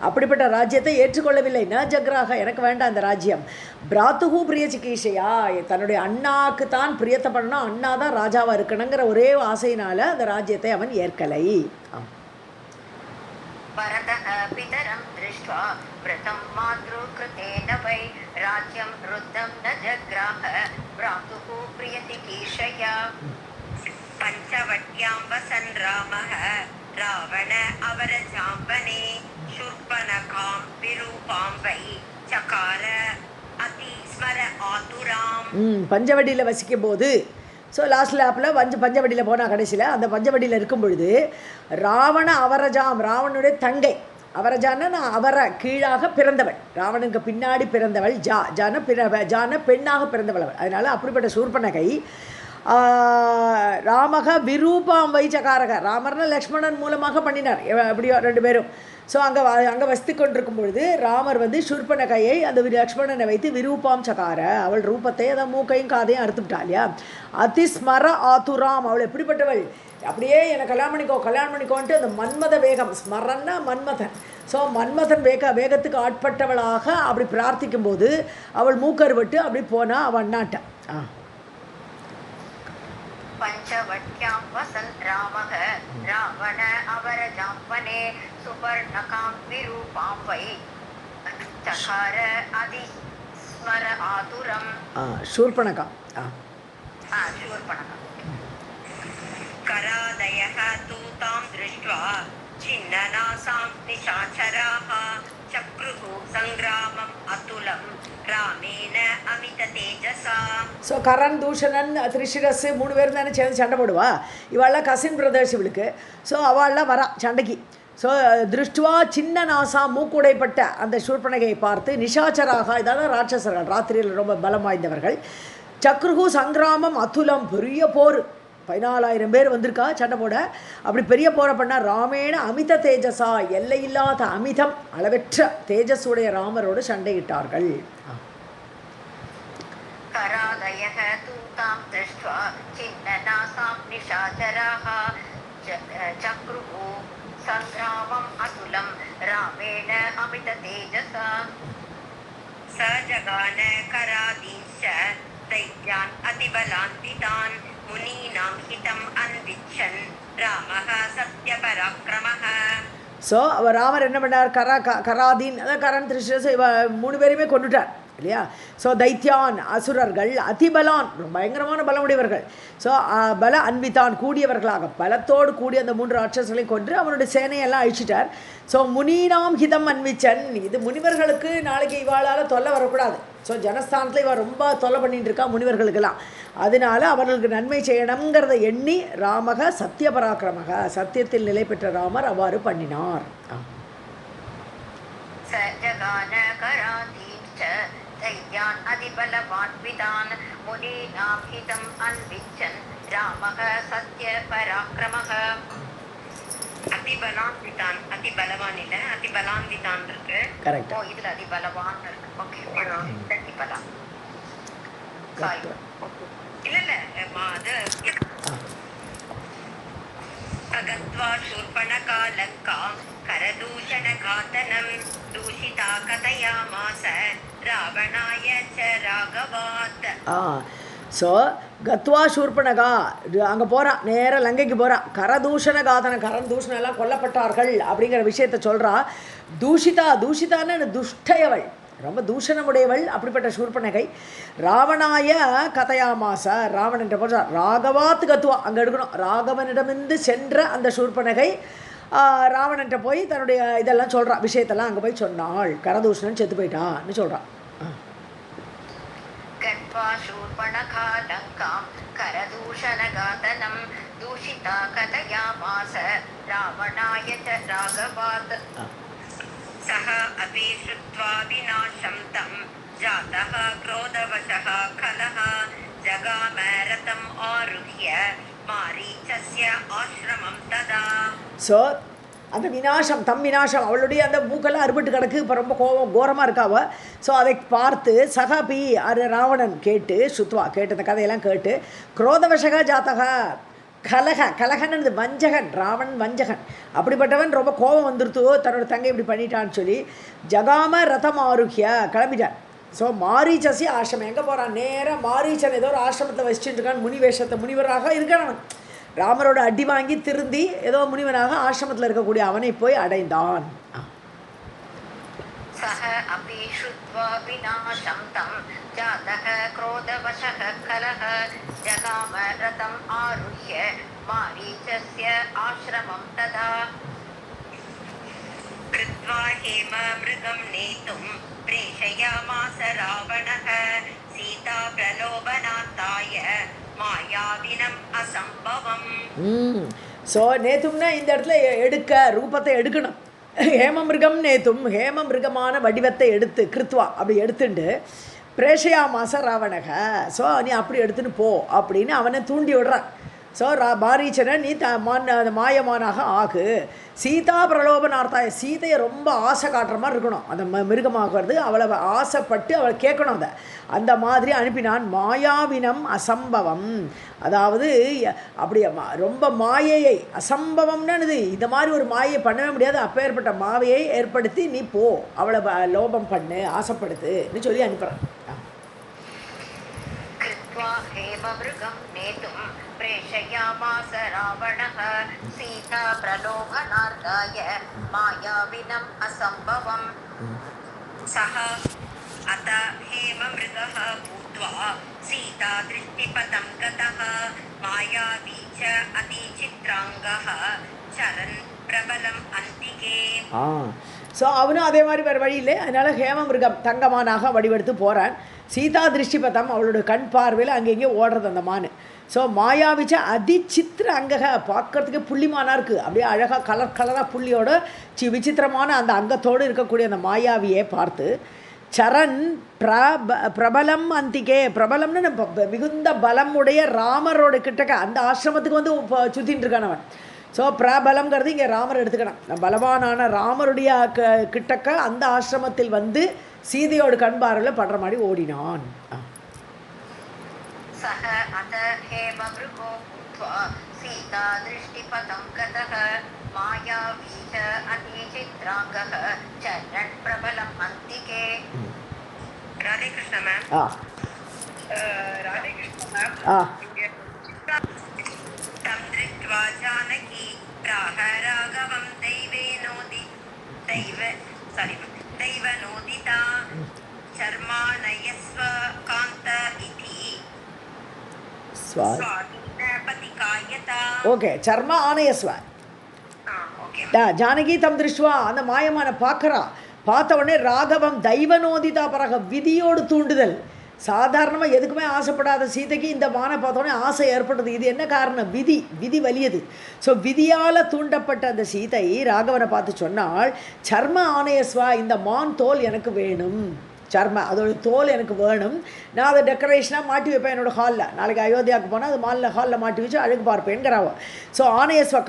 அப்படிப்பட்ட ராஜ்யத்தை ஏற்றுக்கொள்ளவில்லை. ந ஜக்ராக எனக்கு வேண்டாம் அந்த ராஜ்யம். பிராத்துகு பிரிய சிகிச்சையா தன்னுடைய அண்ணாக்கு தான் பிரியத்தை பண்ணணும் அண்ணா தான் ராஜாவாக இருக்கணுங்கிற ஒரே ஆசையினால் அந்த ராஜ்யத்தை அவன் ஏற்கலை. भरतः पितरं दृष्ट्वा मृतं मातृकृतेन वै राज्यं रुद्धं न जग्राह भ्रातुः प्रियचिकीर्षया. पञ्चवट्यां वसन् रामः रावण अवरजाम्बने शूर्पणखां विरूपां वै चकार अतिस्मर आतुराम्. பஞ்சவடியில் வசிக்கும் போது ஸோ லாஸ்ட் லேப்பில் பஞ்சவடியில் போனால் கடைசியில் அந்த பஞ்சவடியில் இருக்கும் பொழுது ராவணனுடைய தங்கை அவரஜான நான் அவரை கீழாக பிறந்தவள் ராவணனுக்கு பின்னாடி பிறந்தவள் ஜான பெண்ணாக பிறந்தவள் அவள். அதனால் அப்படிப்பட்ட சூர்பனகை ராமக விரூபாம் வைச்சகாரக, ராமர்னா லக்ஷ்மணன் மூலமாக பண்ணினார் எப்படியோ ரெண்டு பேரும். ஸோ அங்கே வசித்து கொண்டிருக்கும் பொழுது ராமர் வந்து சூர்பனகையை அந்த லக்ஷ்மணனை வைத்து விரூபாம் சகார, அவள் ரூபத்தை அதை மூக்கையும் காதையும் அறுத்துவிட்டா இல்லையா. அதிஸ்மர ஆத்துராம், அவள் எப்படிப்பட்டவள், அப்படியே என்னை கல்யாணம் பண்ணிக்கோன்ட்டு அந்த மன்மத வேகம், ஸ்மரன்னா மன்மதன். ஸோ மன்மதன் வேகத்துக்கு ஆட்பட்டவளாக அப்படி பிரார்த்திக்கும் போது அவள் மூக்கறுபட்டு அப்படி போனா அவள் அண்ணாட்டான். பஞ்சவட்யாம் வசன் ராமக ராவண அவரஜாம்பனே சுபர்ணகாம் விரூபாம் வை சகார அதிஸ்மர ஆதுரம். சூர்பனகா शूर्पणखा करादयः तु तां दृष्ट्वा छिन्ननासां निशाचराः चक्रुः सङ्ग्रामम् अतुलं रामेण अमिततेजसा. ஸோ கரண், தூஷணன், திரிஷிரஸ் 3 பேரும் தானே சேர்ந்து சண்டை போடுவா. இவாள்லாம் கசின் பிரதர்ஸ் இவளுக்கு. ஸோ அவள்லாம் வரா சண்டைக்கு. ஸோ திருஷ்டுவா சின்ன நாசா, மூக்குடைப்பட்ட அந்த சூர்பனகையை பார்த்து, நிஷாச்சராக, இதான ராட்சசர்கள், ராத்திரியில் ரொம்ப பலம் வாய்ந்தவர்கள். சக்ருகு சங்கிராமம் அத்துலம், பெரிய போர், 14,000 பேர் வந்திருக்கா சண்டை போட. அப்படி பெரிய போரை பண்ணால் ராமேண அமித தேஜஸா, எல்லையில்லாத அமிதம், அளவற்ற தேஜஸுடைய ராமரோடு சண்டையிட்டார்கள். करादयः तु तां दृष्ट्वा छिन्ननासां निशाचराः चक्रुः सङ्ग्रामम् अतुलं रामेण अमिततेजसा. स जगान करादींश्च दैत्यान् अतिबलान्वितान् मुनीनां हितम् अन्विच्छन् रामः सत्यपराक्रमः. ஸோ அவர் ராமர் என்ன பண்ணார், கராதீன், அதான் கரண், திரிஷிரஸ், 3 பேரையுமே கொண்டுட்டார் இல்லையா. ஸோ தைத்தியான் அசுரர்கள், அதிபலான் பயங்கரமான பலமுடையவர்கள். ஸோ பல அன்பித்தான் கூடியவர்களாக, பலத்தோடு கூடிய அந்த 3 ராட்சசர்களையும் கொன்று அவனுடைய சேனையெல்லாம் அழிச்சிட்டார். ஸோ முனீனாம் ஹிதம் அன்விச்சன், இது முனிவர்களுக்கு நாளைக்கு இவாளால் தொல்லை வரக்கூடாது. ஸோ ஜனஸ்தானத்தில் இவள் ரொம்ப தொல்லை பண்ணிட்டு இருக்கா முனிவர்களுக்கெல்லாம். அதனால அவர்களுக்கு நன்மை செய்யணுங்கிறத எண்ணி ராமக சத்திய பராக்கிரமக, சத்தியத்தில் நிலை பெற்ற ராமர் அவ்வாறு பண்ணினார். दैत्यान् अधिबलवान्वितान् मुनीनां हितम् अन्विच्छन् रामः सत्यपराक्रमः. அதிபலான்விதான், அதிபலவான் இல்ல, அதிபலான்விதான் இருக்கு. கரெக்ட். ஓ, இதுல அதிபலவான் இருக்கு. ஓகே, அதிபலா இல்ல அது அகத்வா சூர்பணகா லங்காம் கரதூஷணகாதனம் தூஷிதா கதயாமாச ராவணாய ச ராகவாத். ஸோ கத்வா சூர்பனகா அங்கே போகிறான், நேராக லங்கைக்கு போகிறான். கரதூஷண காதன, கரண் தூஷணம் எல்லாம் கொல்லப்பட்டார்கள் அப்படிங்கிற விஷயத்த சொல்கிறா. தூஷிதான்னு துஷ்டையவள், ரொம்ப தூஷணமுடையவள் அப்படிப்பட்ட சூர்பனகை. ராவணாய கதையாமாச, ராவணன் போன்ற ராகவாத் கத்துவா, அங்கே எடுக்கணும், ராகவனிடமிருந்து சென்ற அந்த சூர்பனகை ராவணன்ட்ட போய் தன்னுடைய இதெல்லாம் சொல்கிறான், விஷயத்தெல்லாம் அங்கே போய் சொன்னாள். கரதூஷணன் செத்து போயிட்டான்னு சொல்கிறான். शूर्पणखा लङ्कां करदूषणघातनं दूषिता कथयामास रावणाय च राघवात्. सः अपि श्रुत्वा विनाशं तं जातः क्रोधवशः खलः जगाम रथम् आरुह्य मारीचस्य आश्रमं तदा. ஸோ அந்த வினாசம், வினாசம், அவளுடைய அந்த மூக்கெல்லாம் அறுபட்டு கிடக்கு, இப்போ ரொம்ப கோரமாக இருக்காவ. ஸோ அதை பார்த்து சகபி ராவணன் கேட்டு, சுத்வா கேட்டு, இந்த கதையெல்லாம் கேட்டு, குரோதவசக ஜாத்தக கலகன்னு வஞ்சகன், ராவணன் வஞ்சகன், அப்படிப்பட்டவன் ரொம்ப கோபம் வந்துருத்தோ, தன்னோட தங்கை இப்படி பண்ணிட்டான்னு சொல்லி ஜகாம ரதம் ஆருஹ்ய கிளம்பிட்டான். ஸோ மாரீச்சசி ஆசிரமம் எங்கே போகிறான், நேராக மாரீச்சன் ஏதோ ஒரு ஆசிரமத்தில் வச்சுட்டு இருக்கான், முனிவராக இருக்கான். அவன் ராமரோட அடி வாங்கி திருந்தி ஏதோ முனிவனாக ஆசிரமத்தில் இருக்கக்கூடிய அவனை போய் அடைந்தான். சஹ அபி ஷுத்வா விநாசம் தம் ஜாதக க்ரோதவசக கலஹ ஜகாம ரதம் ஆருஹ்ய மாரீச்சஸ்ய ஆஸ்ரமம் ததா. கிருத்வா ஹேம மிருகம் நேதும் பிரேஷயாமாஸ ராவணஹ சீதா பிரலோபனாத்தாய மாயாவினம் அசம்பவம். ஸோ நேத்தும்னா இந்த இடத்துல எடுக்க, ரூபத்தை எடுக்கணும். ஹேமமிருகம் நேத்தும், ஹேமமிருகமான வடிவத்தை எடுத்து, கிருத்வா அப்படி எடுத்துட்டு பிரேஷயாமாச ராவணக. ஸோ நீ அப்படி எடுத்துன்னு போ அப்படின்னு அவனை தூண்டி விடுறான். ஸோ மாரீச்சனை நீ அந்த மாயமானாக ஆகு. சீதா பிரலோபனார்த்தாய, சீதையை ரொம்ப ஆசை காட்டுற மாதிரி இருக்கணும். அந்த மிருகமாகிறது அவளை ஆசைப்பட்டு அவளை கேட்கணும். அந்த மாதிரி அனுப்பினான். மாயாவினம் அசம்பவம், அதாவது அப்படி ரொம்ப மாயையை, அசம்பவம்னு இந்த மாதிரி ஒரு மாயை பண்ணவே முடியாது. அப்பேற்பட்ட மாயையை ஏற்படுத்தி நீ போ, அவளை லோபம் பண்ணு, ஆசைப்படுத்துன்னு சொல்லி அனுப்புகிறான். प्रेषयामास रावणः सीता प्रलोभनार्थाय मायाविनम् असम्भवम् सः अत हेममृगः भूत्वा सीता दृष्टिपथं गतः मायावी च अतिचित्राङ्गः चरन् प्रबलम् अन्तिके. ஸோ அவனும் அதே மாதிரி வேறு வழி இல்லை. அதனால் ஹேமமிருகம் தங்கமானாக வடிவெடுத்து போகிறான். சீதா திருஷ்டிபதம், அவளோட கண் பார்வையில் அங்கெங்கே ஓடுறது அந்த மான். ஸோ மாயாவிச்ச அதிச்சித்திர அங்கக, பார்க்கறதுக்கே புள்ளிமானாக இருக்குது. அப்படியே அழகாக கலர் கலராக புள்ளியோட விசித்திரமான அந்த அங்கத்தோடு இருக்கக்கூடிய அந்த மாயாவியை பார்த்து சரண் பிரபலம் அந்திகே, பிரபலம்னு மிகுந்த பலமுடைய ராமரோட கிட்டக்க அந்த ஆசிரமத்துக்கு வந்து சுற்றின்னு இருக்கான் அவன். ஸோ பிரபலம்ங்கிறது இங்கே ராமர் எடுத்துக்கணும். பலவானான ராமருடைய கிட்டக்க அந்த ஆசிரமத்தில் வந்து சீதையோட கண்பாரில் படுற மாதிரி ஓடினான். सः अत हेममृगो भूत्वा सीता दृष्टिपथं गतः मायावी च अतिचित्राङ्गः चरन् प्रबलम् अन्तिके. राधे कृष्ण मैम. राधे कृष्ण मैम. तं दृष्ट्वा जानकी प्राह राघवं दैवनोदिता शर्माणयस्व कान्त इति ஓகே. சர்ம ஆனயஸ்வ. ஜானகி தம் திருஷ்டுவா, அந்த மாயமான பார்க்குறா. பார்த்த உடனே ராகவம் தெய்வநோதிதா பரக, விதியோடு தூண்டுதல். சாதாரணமாக எதுக்குமே ஆசைப்படாத சீதைக்கு இந்த மானை பார்த்தோன்னே ஆசை ஏற்படுது. இது என்ன காரணம்? விதி வலியது. ஸோ விதியால் தூண்டப்பட்ட அந்த சீதை ராகவனை பார்த்து சொன்னால், சர்ம ஆனயஸ்வா, இந்த மான் தோல் எனக்கு வேணும், சர்ம அதோட தோல் எனக்கு வேணும், நான் அதை டெக்கரேஷனாக மாட்டி வைப்பேன் என்னோடய ஹாலில். நாளைக்கு அயோத்தியாவுக்கு போனால் அது ஹாலில் மாட்டி வச்சு அழகு பார்ப்பேங்கிறாவோ. ஸோ ஆனயஸ்வ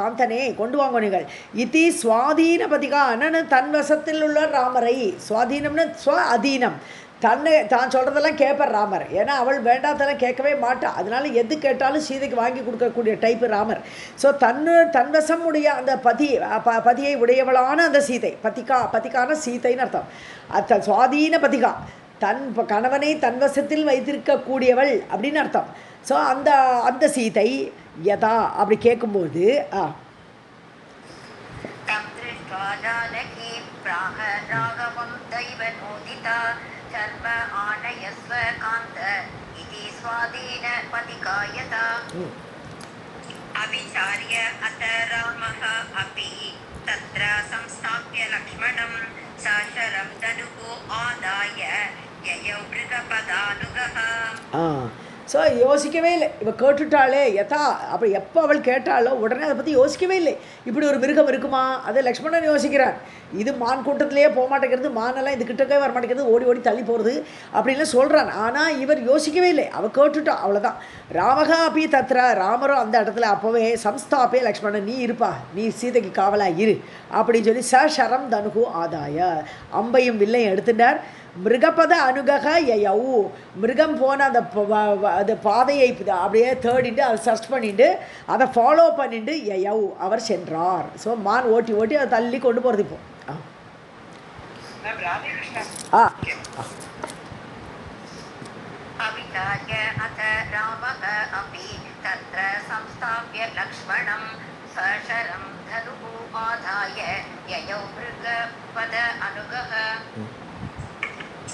காந்தனே கொண்டு வாங்க நீங்கள். இத்தி சுவாதீன பதிகா, என்னென்னு தன் வசத்தில் உள்ள ராமரை, சுவாதீனம்னு ஸ்வ அதீனம், தான் சொல்கிறதெல்லாம் கேட்பார் ராமர். ஏன்னா அவள் வேண்டாதெல்லாம் கேட்கவே மாட்டா. அதனால எது கேட்டாலும் சீதைக்கு வாங்கி கொடுக்கக்கூடிய டைப்பு ராமர். ஸோ தன்வசம் உடைய அந்த பதியை உடையவளான அந்த சீதை, பதிக்கான சீதைன்னு அர்த்தம். அது சுவாதீன பதிகா, தன் கணவனை தன்வசத்தில் வைத்திருக்கக்கூடியவள் அப்படின்னு அர்த்தம். ஸோ அந்த சீதை யதா அப்படி கேட்கும்போது सर्व आनयस्व कान्त इति स्वाधीन पतिकायता. अविचार्य अत रामः अपि तत्र संस्थाप्य लक्ष्मणं साशरं धनुः आदाय ययौ मृगपदानुगः. ஸோ யோசிக்கவே இல்லை. இவள் கேட்டுட்டாளே யதா, அப்போ எப்போ அவள் கேட்டாலோ உடனே அதை பற்றி யோசிக்கவே இல்லை. இப்படி ஒரு மிருகம் இருக்குமா? அதை லக்ஷ்மணன் யோசிக்கிறான். இது மான் கூட்டத்திலேயே போக மாட்டேங்கிறது, மானெல்லாம் இது கிட்டக்கே வர மாட்டேங்கிறது, ஓடி ஓடி தள்ளி போகிறது அப்படின்லாம் சொல்கிறான். ஆனால் இவர் யோசிக்கவே இல்லை. அவள் கேட்டுட்டா, அவ்வளோதான். ராமகா அப்பி தத்ரா, ராமரும் அந்த இடத்துல அப்போவே சம்ஸ்தாப்பே லக்ஷ்மணன், நீ இருப்பா, நீ சீதைக்கு காவலாக இரு அப்படின்னு சொல்லி சரம் தனுகு ஆதாய, அம்பையும் வில்லையும் எடுத்துட்டார். மிருகபத அனுகக யயௌ, மிருகம் போன அந்த பாதையை அப்படியே தேடிட்டு அதை சர்ச் பண்ணிட்டு அதை ஃபாலோ பண்ணிட்டு யயௌ அவர் சென்றார். ஸோ மான் ஓட்டி ஓட்டி அதை தள்ளி கொண்டு போகிறது. இப்போ अविचार्य अथ रामः अपि तत्र संस्थाप्य लक्ष्मणं सशरं धनुः आदाय ययौ मृगपद अनुगः.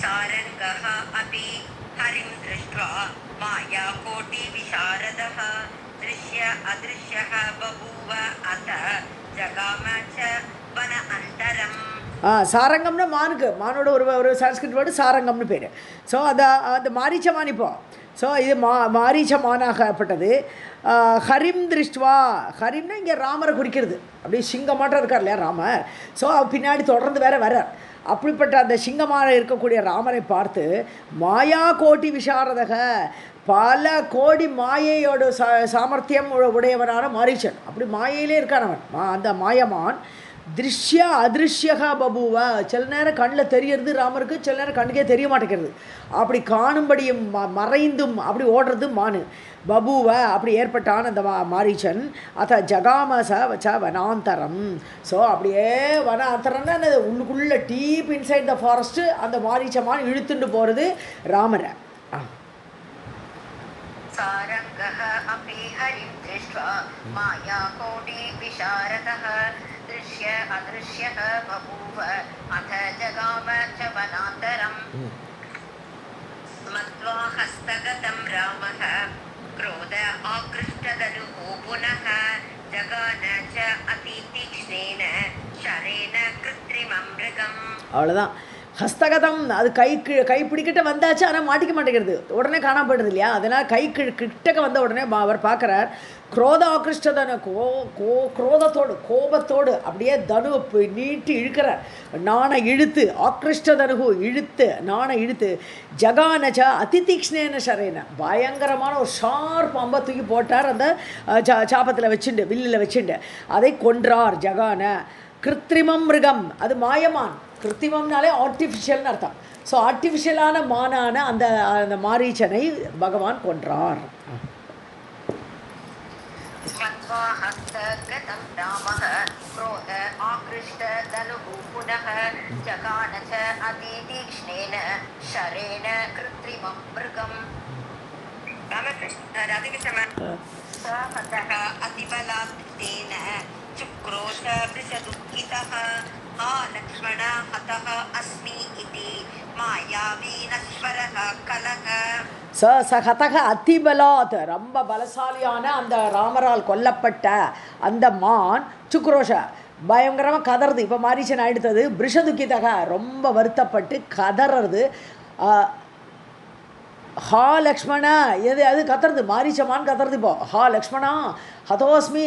सारङ्गः अपि हरिं दृष्ट्वा मायाकोटिविशारदः दृश्य अदृश्यः बभूव अथ जगाम च वन अन्तरम्. சாரங்கம்னா மானுக்கு, மானோட ஒரு சன்ஸ்கிரிட் வேர்டு சாரங்கம்னு பேர். ஸோ அந்த மாரீச்சமான் இப்போ. ஸோ இது மாரீச்சமானாகப்பட்டது. ஹரிம் திருஷ்டுவா, ஹரிம்னா இங்கே ராமரை குறிக்கிறது. அப்படியே சிங்கமாட்டம் இருக்கார் இல்லையா ராமர். ஸோ அவர் பின்னாடி தொடர்ந்து வேற அப்படிப்பட்ட அந்த சிங்கமாக இருக்கக்கூடிய ராமரை பார்த்து மாயா கோட்டி விசாரதக, பல கோடி மாயையோட சாமர்த்தியம் உடையவனான மாரீச்சன். அப்படி மாயையிலே இருக்கான் அவன். அந்த மாயமான் திருஷ்ய அதிருஷ்யகா பபுவ, சில நேரம் கண்ணில் தெரியறது ராமருக்கு, சில நேரம் கண்ணுக்கே தெரிய மாட்டேங்கிறது. அப்படி காணும்படியும் மறைந்தும் அப்படி ஓடுறது மானு. பபுவ அப்படி ஏற்பட்டான் அந்த மாரீச்சன். அத ஜகாமச வச்ச வனாந்தரம். ஸோ அப்படியே வனாந்தரம்னா அந்த உள்ளுக்குள்ளே டீப் இன்சைட் த ஃபாரஸ்ட்டு அந்த மாரீச்சமான் இழுத்துட்டு போகிறது ராமரை. सारंगः अपि हरिं दृष्ट्वा मायाकोटि विशारदः दृश्य अदृश्यः बभूव अथ जगाम च वनान्तरम् मत्वा हस्तगतं रामः क्रोध आकृष्टदनुः पुनः जगान च अतितीक्ष्णेन शरेण कृत्रिमं मृगम्. அவ்வளோதான். ஹஸ்தகதம், அது கை பிடிக்கிட்ட வந்தாச்சு, ஆனால் மாட்டிக்க மாட்டேங்கிறது, உடனே காணாம போயிடுது இல்லையா. அதனால் கை கிட்டக்க வந்த உடனே அவர் பார்க்குறார். குரோத ஆகிருஷ்டதனு, குரோதத்தோடு கோபத்தோடு அப்படியே தனு நீட்டி இழுக்கிறார். நாணை இழுத்து, ஆகிருஷ்டதனுகு இழுத்து, நாணை இழுத்து, ஜகானச்ச அதிதீக்ஷ்ணேன ஷரேன, பயங்கரமான ஒரு ஷார்ப் அம்பை தூக்கி போட்டார் அந்த சாபத்தில் வச்சுண்டு, வில்லில் வச்சுண்டு. அதை கொன்றார். ஜகான கிருத்திரிமம் மிருகம், அது மாயமான். கிருத்திமம்னாலே ஆர்டிஃபிஷியல்னு அர்த்தம். ஸோ ஆர்டிஃபிஷியலான மானான அந்த மாரீச்சனை பகவான் கொன்றார். लक्ष्मण हतः अस्मि इति मायावी नश्वरः कलह. ஹதக அதிபலாத், ரொம்ப பலசாலியான அந்த ராமரால் கொல்லப்பட்ட அந்த மான் சுக்ரோஷ பயங்கரமாக கதறது. இப்போ மாரீச்சன் ஆயிடுத்தது. பிருஷதுக்கிதக ரொம்ப வருத்தப்பட்டு கதறது. ஹா லக்ஷ்மணா, அது கத்துறது, மாரீச்சமான் கத்துறது. இப்போ ஹா லக்ஷ்மணா ஹதோஸ்மி,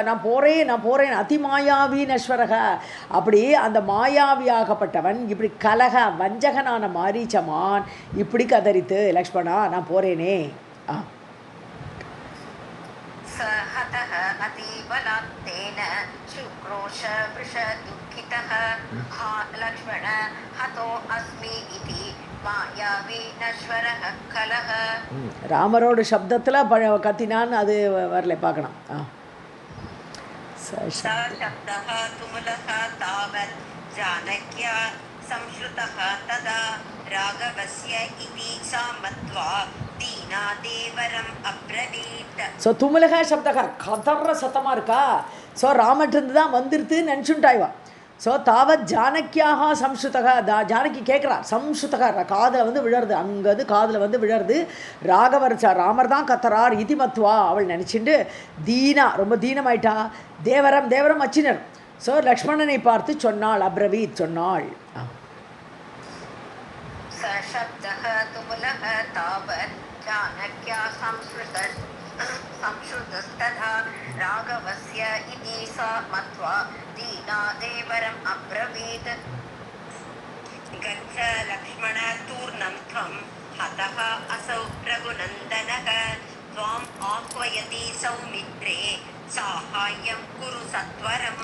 நான் போகிறேன் அதிமாயாவி நஸ்வரக, அப்படி அந்த மாயாவியாகப்பட்டவன் இப்படி கலக வஞ்சகனான மாரீச்சமான் இப்படி கதறித்து, லக்ஷ்மணா நான் போகிறேனே. ராமரோட சப்தத்தில் கத்தினான்னு அது வரல, பார்க்கணும். ஸோ துமுலக சப்தக கதற சத்தமாக இருக்கா. ஸோ ராமட்டிருந்து தான் வந்துருதுன்னு நினச்சுட்டாய்வா. ஸோ தாவத் ஜானக்கியாக சம்ஸ்ருதக, ஜானகி கேட்குறா, சம்ஸ்ருதக காதில் வந்து விழருது, அங்கது காதில் வந்து விழருது. ராமர் தான் கத்தரார் இதி மத்வா, அவள் நினச்சிண்டு தீனா, ரொம்ப தீனமாயிட்டா. தேவரம் அச்சினர். ஸோ லக்ஷ்மணனை பார்த்து சொன்னாள், அப்ரவீத் சொன்னாள். संश्रुतस्तथा राघवस्य इति सा मत्वा दीनादेवरम् अब्रवीत्. गच्छ लक्ष्मण तूर्णं त्वं हतः असौ रघुनन्दनः त्वाम् आह्वयति सौमित्रे साहाय्यं कुरु सत्वरम्.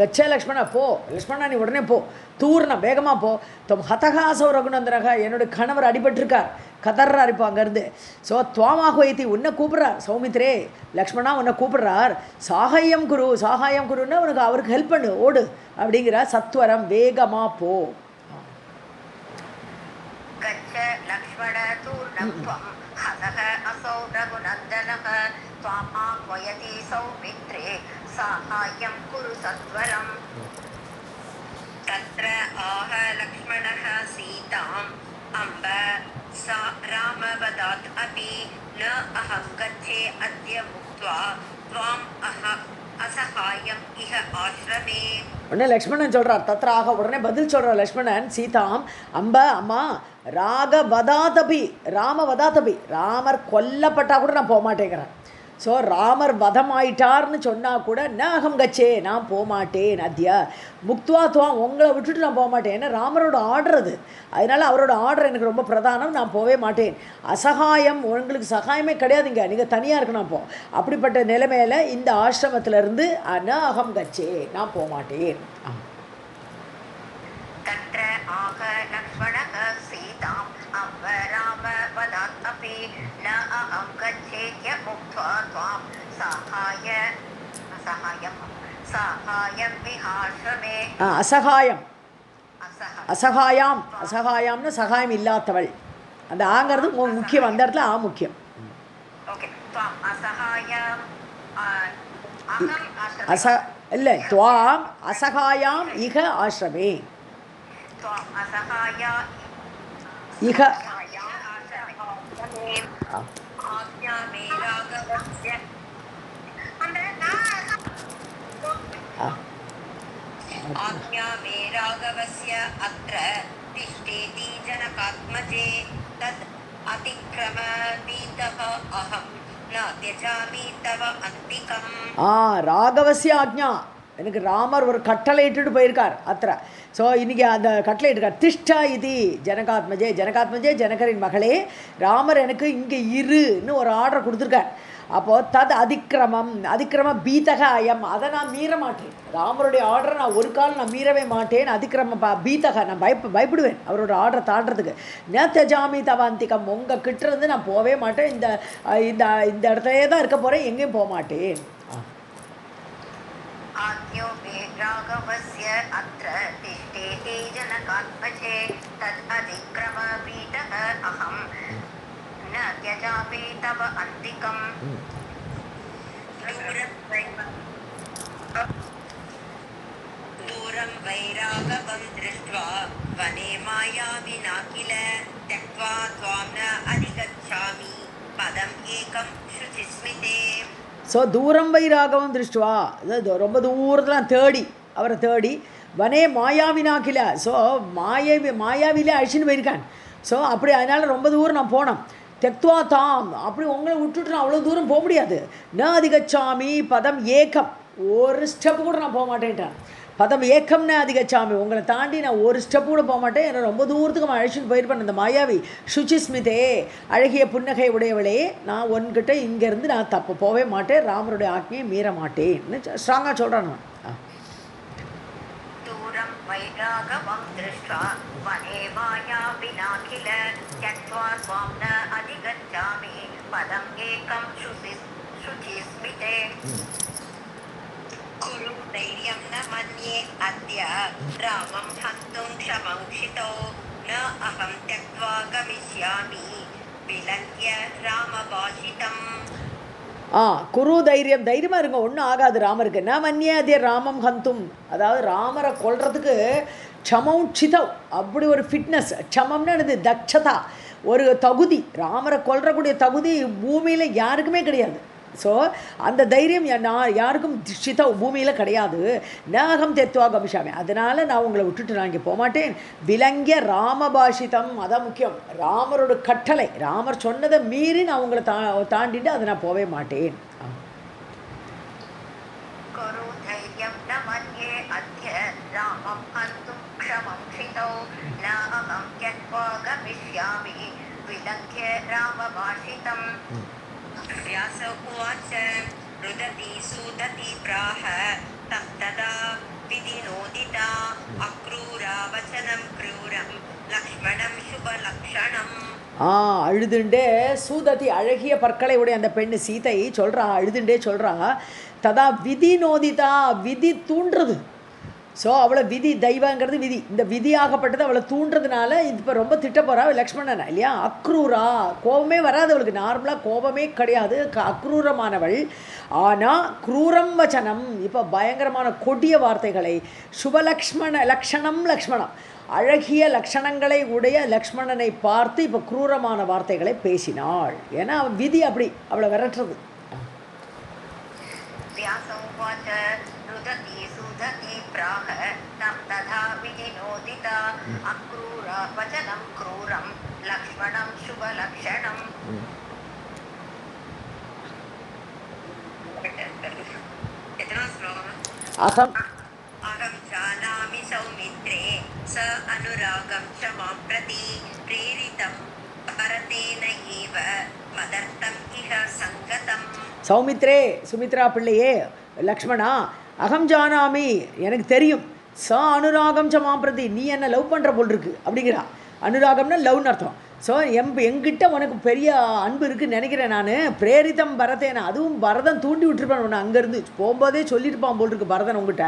गच्छ लक्ष्मण, போ லக்ஷ்மணா, நீ உடனே போ. தூர்ணம், வேகமாக போ. துவம் ஹதகாசௌ ரகுநந்தனக, என்னுடைய கணவர் அடிபட்டிருக்கார், கதர்றார் இப்போ அங்கேருந்து. ஸோ துவாமாஹ்வயதி, உன்னை கூப்பிட்றார். சௌமித்ரே, லக்ஷ்மணா உன்னை கூப்பிட்றார். சாகாயம் குருன்னா உனக்கு அவருக்கு ஹெல்ப் பண்ணு, ஓடு அப்படிங்கிற. சத்வரம், வேகமாக போ. லக்ஷ்மண தூர்ணம் த்வம் ஹதக அசௌ ரகுநந்தனக त्वामाह्वयति सौमित्रे साहाय्यं कुरु सत्वरम्. तत्र आह लक्ष्मणः सीताम् अम्ब सा रामवदात् अपि न अहं गच्छे अद्य मुक्त्वा त्वाम् असहायम् इह आश्रमे. உடனே லக்ஷ்மணன் சொல்கிறார், தத்ர ஆக, உடனே பதில் சொல்கிறார் லக்ஷ்மணன். சீதாம் அம்ப, அம்மா ராம வதாதபி, ராமர் கொல்லப்பட்டால் கூட நான் போக மாட்டேங்கிறேன். ஸோ ராமர் வதமாயிட்டார்னு சொன்னால் கூட ந அகம் கச்சே, நான் போகமாட்டேன். அத்யா முக்துவா துவாம், உங்களை விட்டுட்டு நான் போக மாட்டேன். ஏன்னா ராமரோட ஆர்டர் அது, அதனால் அவரோட ஆர்டர் எனக்கு ரொம்ப பிரதானம், நான் போகவே மாட்டேன். அசகாயம், உங்களுக்கு சகாயமே கிடையாதுங்க, நீங்கள் தனியாக இருக்கணும். அப்போ அப்படிப்பட்ட நிலைமையில் இந்த ஆசிரமத்திலேருந்து ந அகம் கச்சே, நான் போக மாட்டேன். तत्र आह लक्ष्मणः सीताम् अवरामवदात् अपि न अहं गच्छेत्य उक्त्वा त्वां साहाय्यं विहाश्रमे. அசகாயம், அசகாயாம், அசகாயம்னு சகாயம் இல்லாதவள், அந்த ஆங்கிறது முக்கியம், அந்த இடத்துல ஆ முக்கியம். ஓகே, त्वाम् असहायम् அச இல்லை, துவாம் அசகாயாம் இக ஆசிரமே. இக आज्ञा मे राघवस्य अत्र तिष्ठेति जनकात्मजे तद् अतिक्रमतीतः अहं न त्यजामि तव अन्तिकम्. ராகவசிய ஆக்ஞா, எனக்கு ராமர் ஒரு கட்டளை இட்டுட்டு போயிருக்கார் அத்திர. ஸோ இன்றைக்கி அந்த கட்டளை இருக்கார். திஷ்டா இது ஜனகாத்மஜே, ஜனகாத்மஜே ஜனகரின் மகளே, ராமர் எனக்கு இங்கே இருன்னு ஒரு ஆர்டர் கொடுத்துருக்கார். அப்போது தத் அதிக்கிரமம், அதிக்கிரம பீதக அயம், அதை நான் மீற மாட்டேன். ராமருடைய ஆர்டரை நான் ஒரு காலம் நான் மீறவே மாட்டேன். அதிக்கிரம பீதக, நான் பயப்படுவேன் அவரோட ஆர்டரை தாண்டறதுக்கு. ந தஜாமி தவாந்திகம், உங்கள் கிட்டேருந்து நான் போகவே மாட்டேன். இந்த இந்த இந்த இடத்துலையே தான் இருக்க போகிறேன், எங்கேயும் போக மாட்டேன். आज्ञो मे राघवस्य अत्र तिष्ठेति जनकात्मजे तद् अतिक्रमपीतः अहं न त्यजामि तव अन्तिकम्. दूरं वै राघवं दृष्ट्वा वने मायाविना किल त्यक्त्वा त्वां न अधिगच्छामि पदम् एकं शुचिस्मिते. ஸோ தூரம் வை ராகவம் திருஷ்டுவா, அதாவது ரொம்ப தூரத்தில் தேடி, அவரை தேடி, வனே மாயாவினாக்கில, ஸோ மாயாவிலே அழிச்சின்னு போயிருக்கான். ஸோ அப்படி அதனால் ரொம்ப தூரம் நான் போனேன். தெக்துவா தாம், அப்படி உங்களை விட்டுட்டு நான் அவ்வளோ தூரம் போக முடியாது. ந அதிகச்சாமி பதம் ஏக்கம், ஒரு ஸ்டெப்பு கூட நான் போக மாட்டேன்ட்டான். பதம் ஏக்கம்னு அதிகச்சாமி, உங்களை தாண்டி நான் ஒரு ஸ்டெப்பு கூட போக மாட்டேன். என்னை ரொம்ப தூரத்துக்கு நான் அழைச்சிட்டு போயிருப்பேன். அந்த மாயாவி சுச்சிஸ்மிதே, அழகிய புன்னகை உடையவளே, நான் உன்கிட்ட இங்கேருந்து நான் தப்பு போகவே மாட்டேன், ராமருடைய ஆக்ஞையை மீற மாட்டேன்னு ஸ்ட்ராங்காக சொல்கிறான். दूरं वै राघवं दृष्ट्वा वने मायाविना किल त्यक्त्वा त्वां न अधिगच्छामि पदम् एकं शुचिस्मिते. कुरु धैर्यं न मन्ये अद्य रामं हन्तुं क्षमंक्षितो न अहं त्यक्त्वा गमिष्यामि विलङ्घ्य रामभाषितम्. குரு தைரியம், தைரியமாக இருங்க, ஒன்றும் ஆகாது ராமருக்கு. ந மன்னியே அதே ராமம் ஹந்தும், அதாவது ராமரை கொல்றதுக்கு க்ஷமௌட்சிதவ், அப்படி ஒரு ஃபிட்னஸ், க்ஷமம்னு என்னது, தட்சதா, ஒரு தகுதி, ராமரை கொல்றக்கூடிய தகுதி பூமியில் யாருக்குமே கிடையாது. ஸோ அந்த தைரியம் நான் யாருக்கும் ஷிதவ் பூமியில் கிடையாது. நாகம் தெத்துவா கமிஷாமி, அதனால் நான் உங்களை விட்டுட்டு நான் இங்கே போகமாட்டேன். விலங்கிய ராமபாஷிதம், அதான் முக்கியம், ராமரோட கட்டளை, ராமர் சொன்னதை மீறி நான் உங்களை தாண்டிட்டு அதை நான் போகவே மாட்டேன். व्यास उवाच रुदति सुदति प्राह तं तदा विधिनोदिता अक्रूरा वचनं क्रूरं लक्ष्मणं शुभलक्षणम्. அழுதுண்டே சூததி, அழகிய பற்களை உடைய அந்த பெண்ணு சீதை சொல்கிறா, அழுதுண்டே சொல்கிறா, ததா விதி நோதிதா, விதி தூண்டுறது. ஸோ அவளை விதி, தெய்வங்கிறது விதி, இந்த விதியாகப்பட்டது அவளை தூண்டுறதுனால இப்போ ரொம்ப திட்ட போகிறா லக்ஷ்மணனை இல்லையா. அக்ரூரா, கோபமே வராது அவளுக்கு, நார்மலாக கோபமே கிடையாது, அக்ரூரமானவள். ஆனால் குரூரம் வச்சனம், இப்போ பயங்கரமான கொடிய வார்த்தைகளை, லக்ஷணம் லக்ஷ்மணம், அழகிய லக்ஷணங்களை உடைய லக்ஷ்மணனை பார்த்து இப்போ குரூரமான வார்த்தைகளை பேசினாள். ஏன்னா அவன் விதி அப்படி அவளை விரட்டுறது. प्राह तं तथा विधिनोदिता अक्रूरा वचनं क्रूरं लक्ष्मणं शुभलक्षणम्. எத்தனை ஸ்லோகம்? அகம் अहं जानामि सौमित्रे स अनुरागं च मां प्रति प्रेरितं भरतेन एव मदर्थम् इह सङ्गतम्. சௌமித்ரே, சுமித்ரா பிள்ளையே, லக்ஷ்மணா, அகம் ஜானாமி, எனக்கு தெரியும், ச அனுராகம் ச மாம் பிரதி, நீ என்ன லவ் பண்ணுற போல் இருக்கு அப்படிங்கிறா. அனுராகம்னா லவ்னு அர்த்தம். ஸோ எங்கிட்ட உனக்கு பெரிய அன்பு இருக்குன்னு நினைக்கிறேன் நான். பிரேரிதம் பரதேனா, அதுவும் பரதன் தூண்டி விட்டுருப்பான் உன்னை, அங்கேருந்து போகும்போதே சொல்லியிருப்பான் போல் இருக்கு பரதன் உங்ககிட்ட.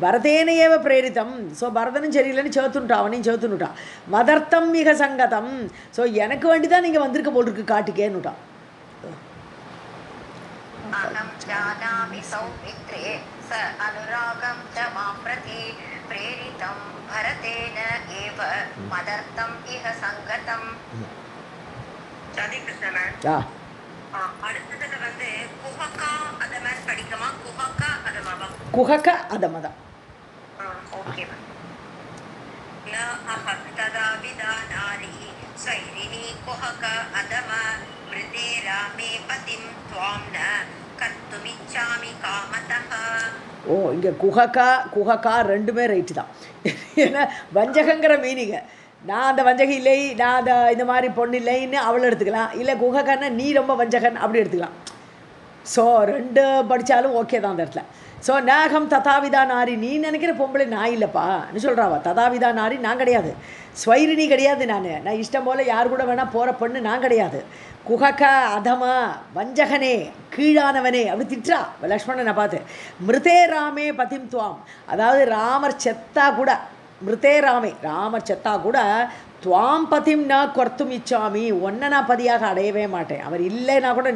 பரதேனையேவ பிரேரிதம். ஸோ பரதனும் சரியில்லைன்னு சேர்த்துனுட்டான், அவனையும் சேர்த்துனுட்டான். மதர்த்தம் மிக சங்கதம். ஸோ எனக்கு வேண்டி தான் நீங்கள் வந்திருக்க போல் இருக்கு காட்டுக்கேன்னுட்டான். अहं जानामि सौमित्रे स अनुरागं च मां प्रति प्रेरितं भरतेन एव मदर्थम् इह सङ्गतम्. ராதிகிருஷ்ணன் அடுத்ததுல வந்து குஹகா அதமன் படிக்கமா? குஹகா அதமவா? குஹக அதமதம். ஓகே. न अहं तदा विदानारि स्वैरिणी कुहक अदम मृते रामे पतिं त्वां न कर्तुमिच्छामि कामतः. ஓ, இங்கே குஹகா ரெண்டுமே ரைட்டு தான். ஏன்னா வஞ்சகங்கிற மீனிங்க. நான் அந்த வஞ்சகி இல்லை, நான் அந்த இந்த மாதிரி பொண்ணு இல்லைன்னு அவளை எடுத்துக்கலாம், இல்லை குஹகன்னா நீ ரொம்ப வஞ்சகன் அப்படி எடுத்துக்கலாம். ஸோ ரெண்டு படித்தாலும் ஓகே தான் அந்த இடத்துல. ஸோ நாகம் ததாவிதா நாரி, நீ நினைக்கிற பொம்பளை நான் இல்லைப்பான்னு சொல்கிறாவா. ததாவிதா நாரி நான் கிடையாது, ஸ்வைரிணி கிடையாது, நான் இஷ்டம் போல் யார் கூட வேணால் போகிற பொண்ணு நான் கிடையாது. குஹக அதமா, வஞ்சகனே, கீழானவனே அப்படி திட்டுறா லக்ஷ்மணனை பார்த்து. மிருதே ராமே பதிம் துவாம், அதாவது ராமர் செத்தா கூட, மிருதே ராமே, ராமர் செத்தா கூட, துவாம் பதிம் நான் கொர்த்தும் இச்சாமி, ஒன்றை நான் பதியாக அடையவே மாட்டேன், அவர் இல்லைன்னா கூட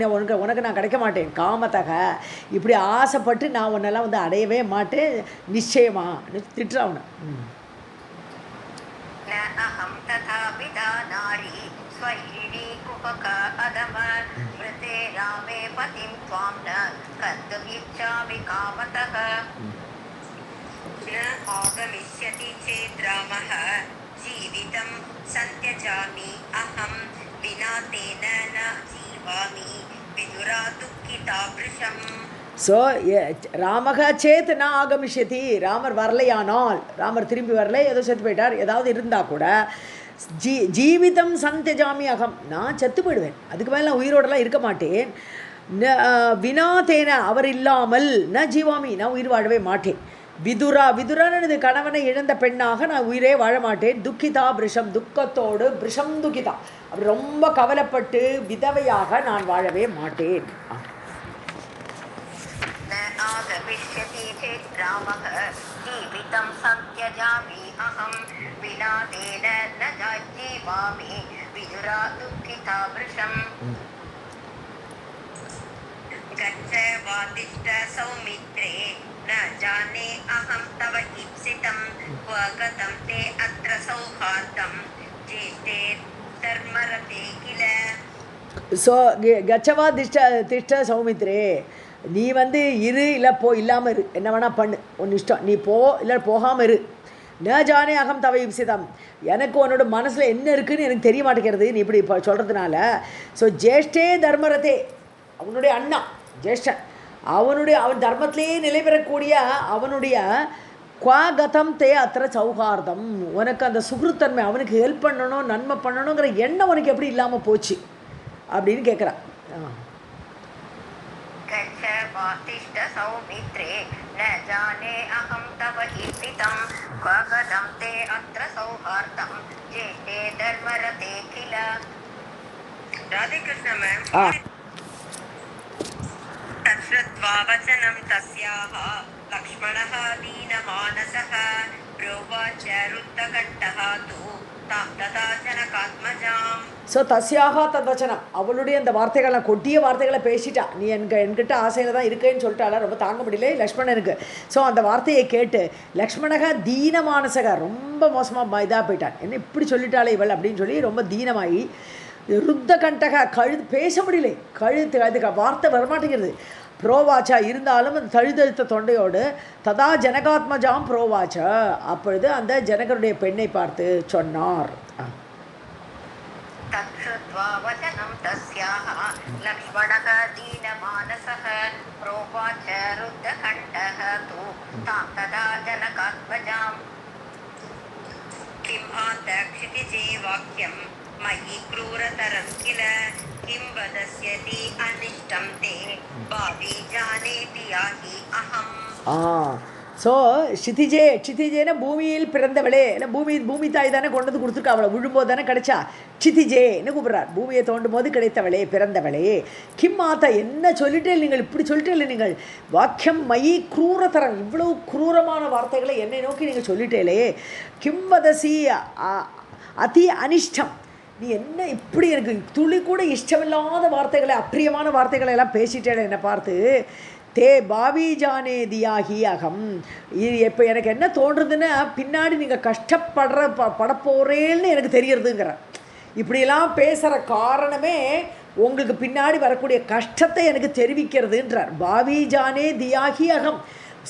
உனக்கு நான் கிடைக்க மாட்டேன், காமத்தக, இப்படி ஆசைப்பட்டு நான் உன்னெல்லாம் வந்து அடையவே மாட்டேன் நிச்சயமா திட்டுறா அவனை. अहं तथा विदानारि स्वैरिणी कुहक अदम मृते रामे पतिं त्वां न कर्तुमिच्छामि कामतः. न आगमिष्यति चेत् रामः जीवितं सन्त्यजामि अहं विना तेन न जीवामि विदुरा दुःखिता वृषम्. ஸோ ராமக சேத் நான் ஆகமிஷதி, ராமர் வரலையானால், ராமர் திரும்பி வரல, ஏதோ செத்து போயிட்டார், ஏதாவது இருந்தால் கூட, ஜீவிதம் சந்தஜாமி அகம், நான் செத்து போயிடுவேன், அதுக்கு மேலே நான் உயிரோடலாம் இருக்க மாட்டேன். வினா தேன, அவர் இல்லாமல் ந ஜீவாமி, நான் உயிர் வாழவே மாட்டேன். விதுரானது கணவனை இழந்த பெண்ணாக நான் உயிரே வாழ மாட்டேன். துக்கிதா பிருஷம், துக்கத்தோடு, பிருஷம் துக்கிதா, அப்படி ரொம்ப கவலைப்பட்டு விதவையாக நான் வாழவே மாட்டேன். आगमिष्यति चेत् रामः जीवितं सन्त्यजामि अहं विना तेन न जीवामि विदुरा दुःखिता वृषम्. गच्छ वातिष्ठ सौमित्रे न जाने अहं तव ईप्सितं क्व गतं ते अत्र सौहार्दं ज्येष्ठे धर्मरते किल. ஸோ கச்சவா திஷ்ட சௌமித்ரே, நீ வந்து இரு, இல்லை போ, இல்லாமல் இரு, என்ன வேணால் பண்ணு, ஒன்று இஷ்டம், நீ போ இல்லை போகாமல் இரு. ந ஜானே அகம் தவ இப்சிதம், எனக்கு உன்னோட மனசில் என்ன இருக்குதுன்னு எனக்கு தெரிய மாட்டேங்கிறது நீ இப்படி இப்போ சொல்கிறதுனால. ஸோ ஜேஷ்டே தர்மரதே, அவனுடைய அண்ணா ஜேஷ்டன், அவன் தர்மத்திலேயே நிலை பெறக்கூடிய அவனுடைய குவாகதம் தே அத்திர சௌஹார்தம், உனக்கு அந்த சுகிருத்தன்மை, அவனுக்கு ஹெல்ப் பண்ணணும், நன்மை பண்ணணுங்கிற எண்ணம் உனக்கு எப்படி இல்லாமல் போச்சு அப்படின்னு கேட்குறான். गच्छ वातिष्ठ सौमित्रे न जाने अहं तव ईप्सितं क्व गतं ते अत्र सौहार्दं ज्येष्ठे धर्मरते किल. राधे कृष्ण मैम. तच्छ्रुत्वा वचनं तस्याः लक्ष्मणः दीनमानसः प्रोवाच रुद्धकण्ठः तु तां तथा जनकात्मजाम्. ஸோ தஸ்யாக தத்வச்சனம், அவளுடைய அந்த வார்த்தைகளை, கொட்டிய வார்த்தைகளை பேசிட்டா, நீ என்கிட்ட ஆசையில் தான் இருக்கேன்னு சொல்லிட்டால, ரொம்ப தாங்க முடியல லக்ஷ்மணனுக்கு. ஸோ அந்த வார்த்தையை கேட்டு லக்ஷ்மணக தீனமானசக, ரொம்ப மோசமாக இதாக போயிட்டான், என்ன இப்படி சொல்லிட்டாளே இவள் அப்படின்னு சொல்லி ரொம்ப தீனமாகி, ருத்த கண்டக, பேச முடியல, அதுக்கு வார்த்தை வரமாட்டேங்கிறது. புரோவாச்சா, இருந்தாலும் அந்த தழுதழுத்த தொண்டையோடு, ததா ஜனகாத்மஜாம் புரோவாச்சா, அப்பொழுது அந்த ஜனகருடைய பெண்ணை பார்த்து சொன்னார். तच्छ्रुत्वा वचनं तस्याः लक्ष्मणः दीनमानसः प्रोवाच उवाच रुद्धकण्ठः तु तां तदा जनकात्मजाम् किं क्षितिजे वाक्यं मयि क्रूरतरं किल किं वदस्यति अनिष्टं ते भावी जानेति याहि अहम् ஸோ க்ஷிதிஜேன பூமியில் பிறந்தவளே, ஏன்னா பூமி தாய் தானே கொண்டு வந்து கொடுத்துருக்கா, அவளை விழும்போது தானே கிடைச்சா, க்ஷிதிஜேன்னு கூப்பிட்றார். பூமியை தோண்டும் போது கிடைத்தவளே, பிறந்தவளே. கிம் மாதா, என்ன சொல்லிட்டே நீங்கள், இப்படி சொல்லிட்டே இல்லை நீங்கள், வாக்கியம் மயி குரூரதரம், இவ்வளவு குரூரமான வார்த்தைகளை என்னை நோக்கி நீங்கள் சொல்லிட்டேலே. கிம் வதசி அதி அனிஷ்டம், நீ என்ன இப்படி எனக்கு துளி கூட இஷ்டமில்லாத வார்த்தைகளை, அப்பிரியமான வார்த்தைகளை எல்லாம் பேசிட்டேன் என்னை பார்த்து. தே பாவி ஜானே தியாகி அகம், இது இப்போ எனக்கு என்ன தோன்றுறதுன்னா, பின்னாடி நீங்கள் படப்போறேன்னு எனக்கு தெரியறதுங்கிற. இப்படியெல்லாம் பேசுகிற காரணமே உங்களுக்கு பின்னாடி வரக்கூடிய கஷ்டத்தை எனக்கு தெரிவிக்கிறதுன்றார். பாவி ஜானே தியாகி அகம்.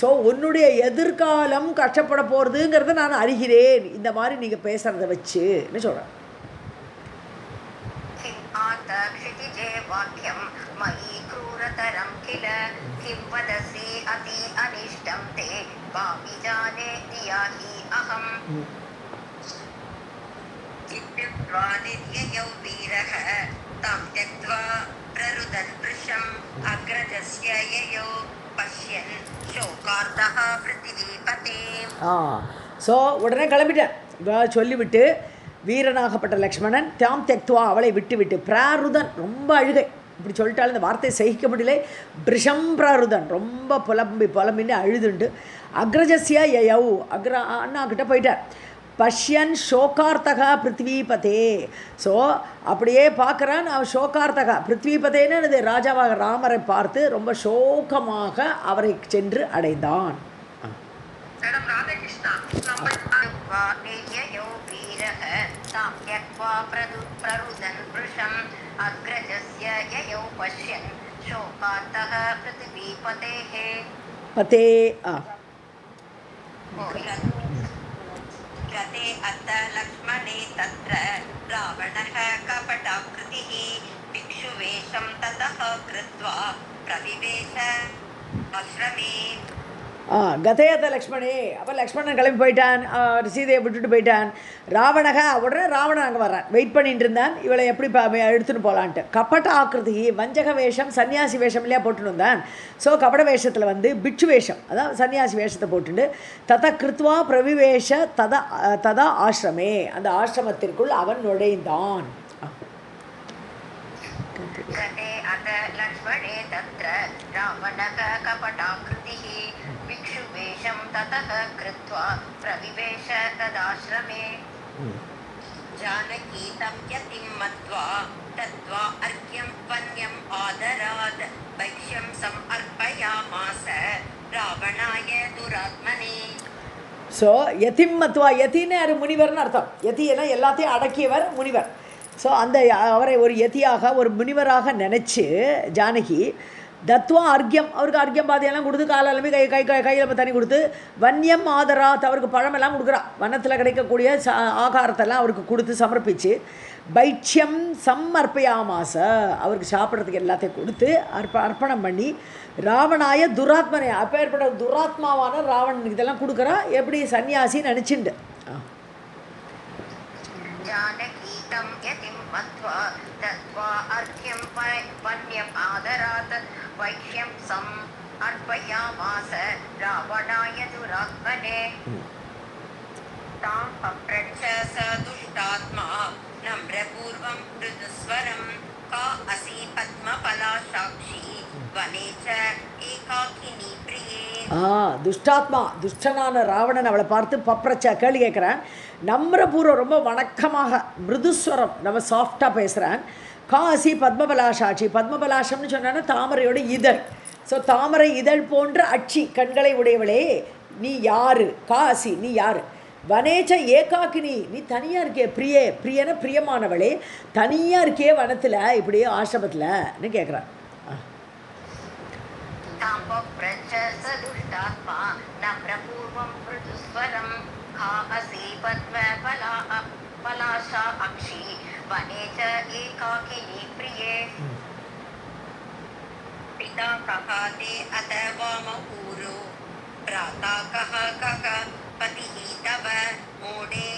ஸோ உன்னுடைய எதிர்காலம் கஷ்டப்பட போகிறதுங்கிறத நான் அறிகிறேன், இந்த மாதிரி நீங்கள் பேசுகிறத வச்சுன்னு சொல்கிறேன். किं वदसि अति अनिष्टं ते भावि जानेति याहि अहम् इत्युक्त्वा दिव्ययौ वीरः तं त्यक्त्वा प्ररुदन् वृषम् अग्रजस्य ययौ पश्यन् शोकार्तः पृथिवीपते. ஸோ உடனே கிளம்பிட்டேன் சொல்லிவிட்டு, வீரனாகப்பட்ட லக்ஷ்மணன் தாம் தெக்துவா, அவளை விட்டு பிராருதன், ரொம்ப அழுகை, இப்படி சொல்லிட்டாலும் இந்த வார்த்தையை சகிக்க முடியல, பிரிஷம் பிராருதன், ரொம்ப புலம்பின்னு அழுதுண்டு, அக்ரஜஸ்ய யயௌ, அண்ணா கிட்ட போயிட்டார். பஷ்யன் ஷோகார்த்தகா பிருத்விபதே, ஸோ அப்படியே பார்க்குறான் அவன் ஷோகார்த்தகா, பிருத்விபதேன்னு அது ராஜாவாக ராமரை பார்த்து ரொம்ப சோகமாக அவரை சென்று அடைந்தான். पते गते अथ लक्ष्मणे तत्र रावणः कपटाकृतिः भिक्षुवेषं ततः कृत्वा प्रविवेश आश्रमे. கதையத்த லக்ஷ்மணே, அப்போ லக்ஷ்மணன் கிளம்பி போயிட்டான், சீதையை விட்டுட்டு போயிட்டான். ராவணக, உடனே ராவணன் அங்கே வர்றான், வெயிட் பண்ணிட்டு இருந்தான் இவளை எப்படி எடுத்துன்னு போகலான்ட்டு. கப்பட்ட ஆக்கிருதி, வஞ்சக வேஷம், சன்னியாசி வேஷம் இல்லையா போட்டுன்னு வந்தான். ஸோ கபட வேஷத்தில் வந்து பிட்சு வேஷம், அதான் சன்னியாசி வேஷத்தை போட்டுண்டு, தத கிருத்வா பிரவிவேஷ ததா ஆசிரமே, அந்த ஆசிரமத்திற்குள் அவன் நுழைந்தான். जानकी तं यतिं मत्वा तत्वा अर्घ्यं वन्यम् आदरात् वैक्ष्यं समर्पयामास रावणाय दुरात्मने. ஸோ யதிம் மத்வா, யத்தின்னு யார், முனிவர்னு அர்த்தம். யத்தினா எல்லாத்தையும் அடக்கியவர் முனிவர். ஸோ அந்த அவரை ஒரு யதியாக, ஒரு முனிவராக நினச்சி ஜானகி தத்வா அர்க்கியம், அவருக்கு அர்க்கியம் பாதையெல்லாம் கொடுத்து, காலெல்லாமே கையில் தண்ணி கொடுத்து, வன்யம் ஆதராத், அவருக்கு பழமெல்லாம் கொடுக்குறா, வனத்தில் கிடைக்கக்கூடிய ஆகாரத்தெல்லாம் அவருக்கு கொடுத்து சமர்ப்பித்து, பைட்சியம் சம்மர்ப்பயாமாச, அவருக்கு சாப்பிட்றதுக்கு எல்லாத்தையும் கொடுத்து அர்ப்பணம் பண்ணி, ராவணாய துராத்மனே, அப்பேற்பட்ட துராத்மாவான ராவணனுக்கு இதெல்லாம் கொடுக்குறா, எப்படி சன்னியாசி நினச்சிண்டு. वैक्ष्यं सम् अर्पयामास रावणाय दुरात्मने. तां पप्रच्छ स दुष्टात्मा नम्रपूर्वं मृदुस्वरं का असि पद्मफला साक्षी वने च एकाकिनी प्रिये. துஷ்டாத்மா, துஷ்டனான ராவணன் அவளை பார்த்து பப்ரச்ச கேள்வி கேட்குறான். நம்ரபூர்வம், ரொம்ப வணக்கமாக, மிருதுஸ்வரம், நம்ம சாஃப்டாக பேசுகிறான். காசி பத்மபலாஷாட்சி, பத்மபலாஷம்னு சொன்னான்னா தாமரையோட இதழ். ஸோ தாமரை இதழ் போன்ற அட்சி கண்களை உடையவளே, நீ யாரு? காசி, நீ யாரு? வனேச்ச ஏகாக்கினி, நீ தனியாக இருக்கே, பிரியன பிரியமானவளே, தனியாக இருக்கே வனத்தில், இப்படியே ஆசிரமத்தில்னு கேட்குறான். पिता कः ते अथ वामपूरो भ्राता कः कः पतिः तव मूढे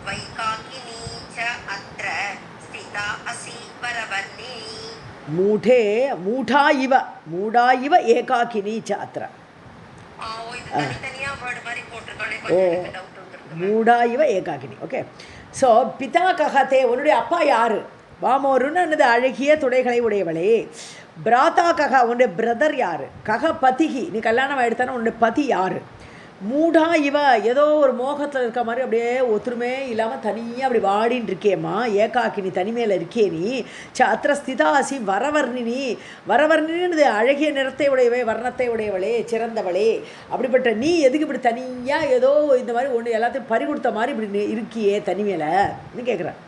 वैकाकिनी च अत्र स्थिता असि वरवर्णिनी மூடே மூடா இவ ஏகாக்கினி ச அத்ர. இது தனித்தனியா வேர்ட் மாதிரி போட்டுருக்கானே, ஓ கொஞ்சம் டவுட் வந்துருக்கு. மூடா இவ ஏகாக்கினி. ஓகே. ஸோ பிதா கஹதே, உன்னுடைய அப்பா யார்? வாமோருன்னு என்னது அழகிய துடைகளை உடையவளே. பிராத்தா கஹா, உன்னுடைய பிரதர் யார்? கஹ பதிகி, நீ கல்யாணம் ஆகிடுத்தானே உன்னுடைய பதி யார்? மூடா இவ, ஏதோ ஒரு மோகத்தில் இருக்க மாதிரி அப்படியே ஒத்துருமே இல்லாமல் தனியாக அப்படி வாடின்னு இருக்கேம்மா, ஏகாக்கினி தனிமையில் இருக்கே நீ. அத்திர ஸ்திதாசி வரவர்ணினி, வரவர்ணின்னு அழகிய நிறத்தை உடையவே, வர்ணத்தை உடையவளே, சிறந்தவளே. அப்படிப்பட்ட நீ எதுக்கு இப்படி தனியாக ஏதோ இந்த மாதிரி ஒன்று எல்லாத்தையும் பறி கொடுத்த மாதிரி இப்படி இருக்கியே தனிமையில் கேட்குறேன்.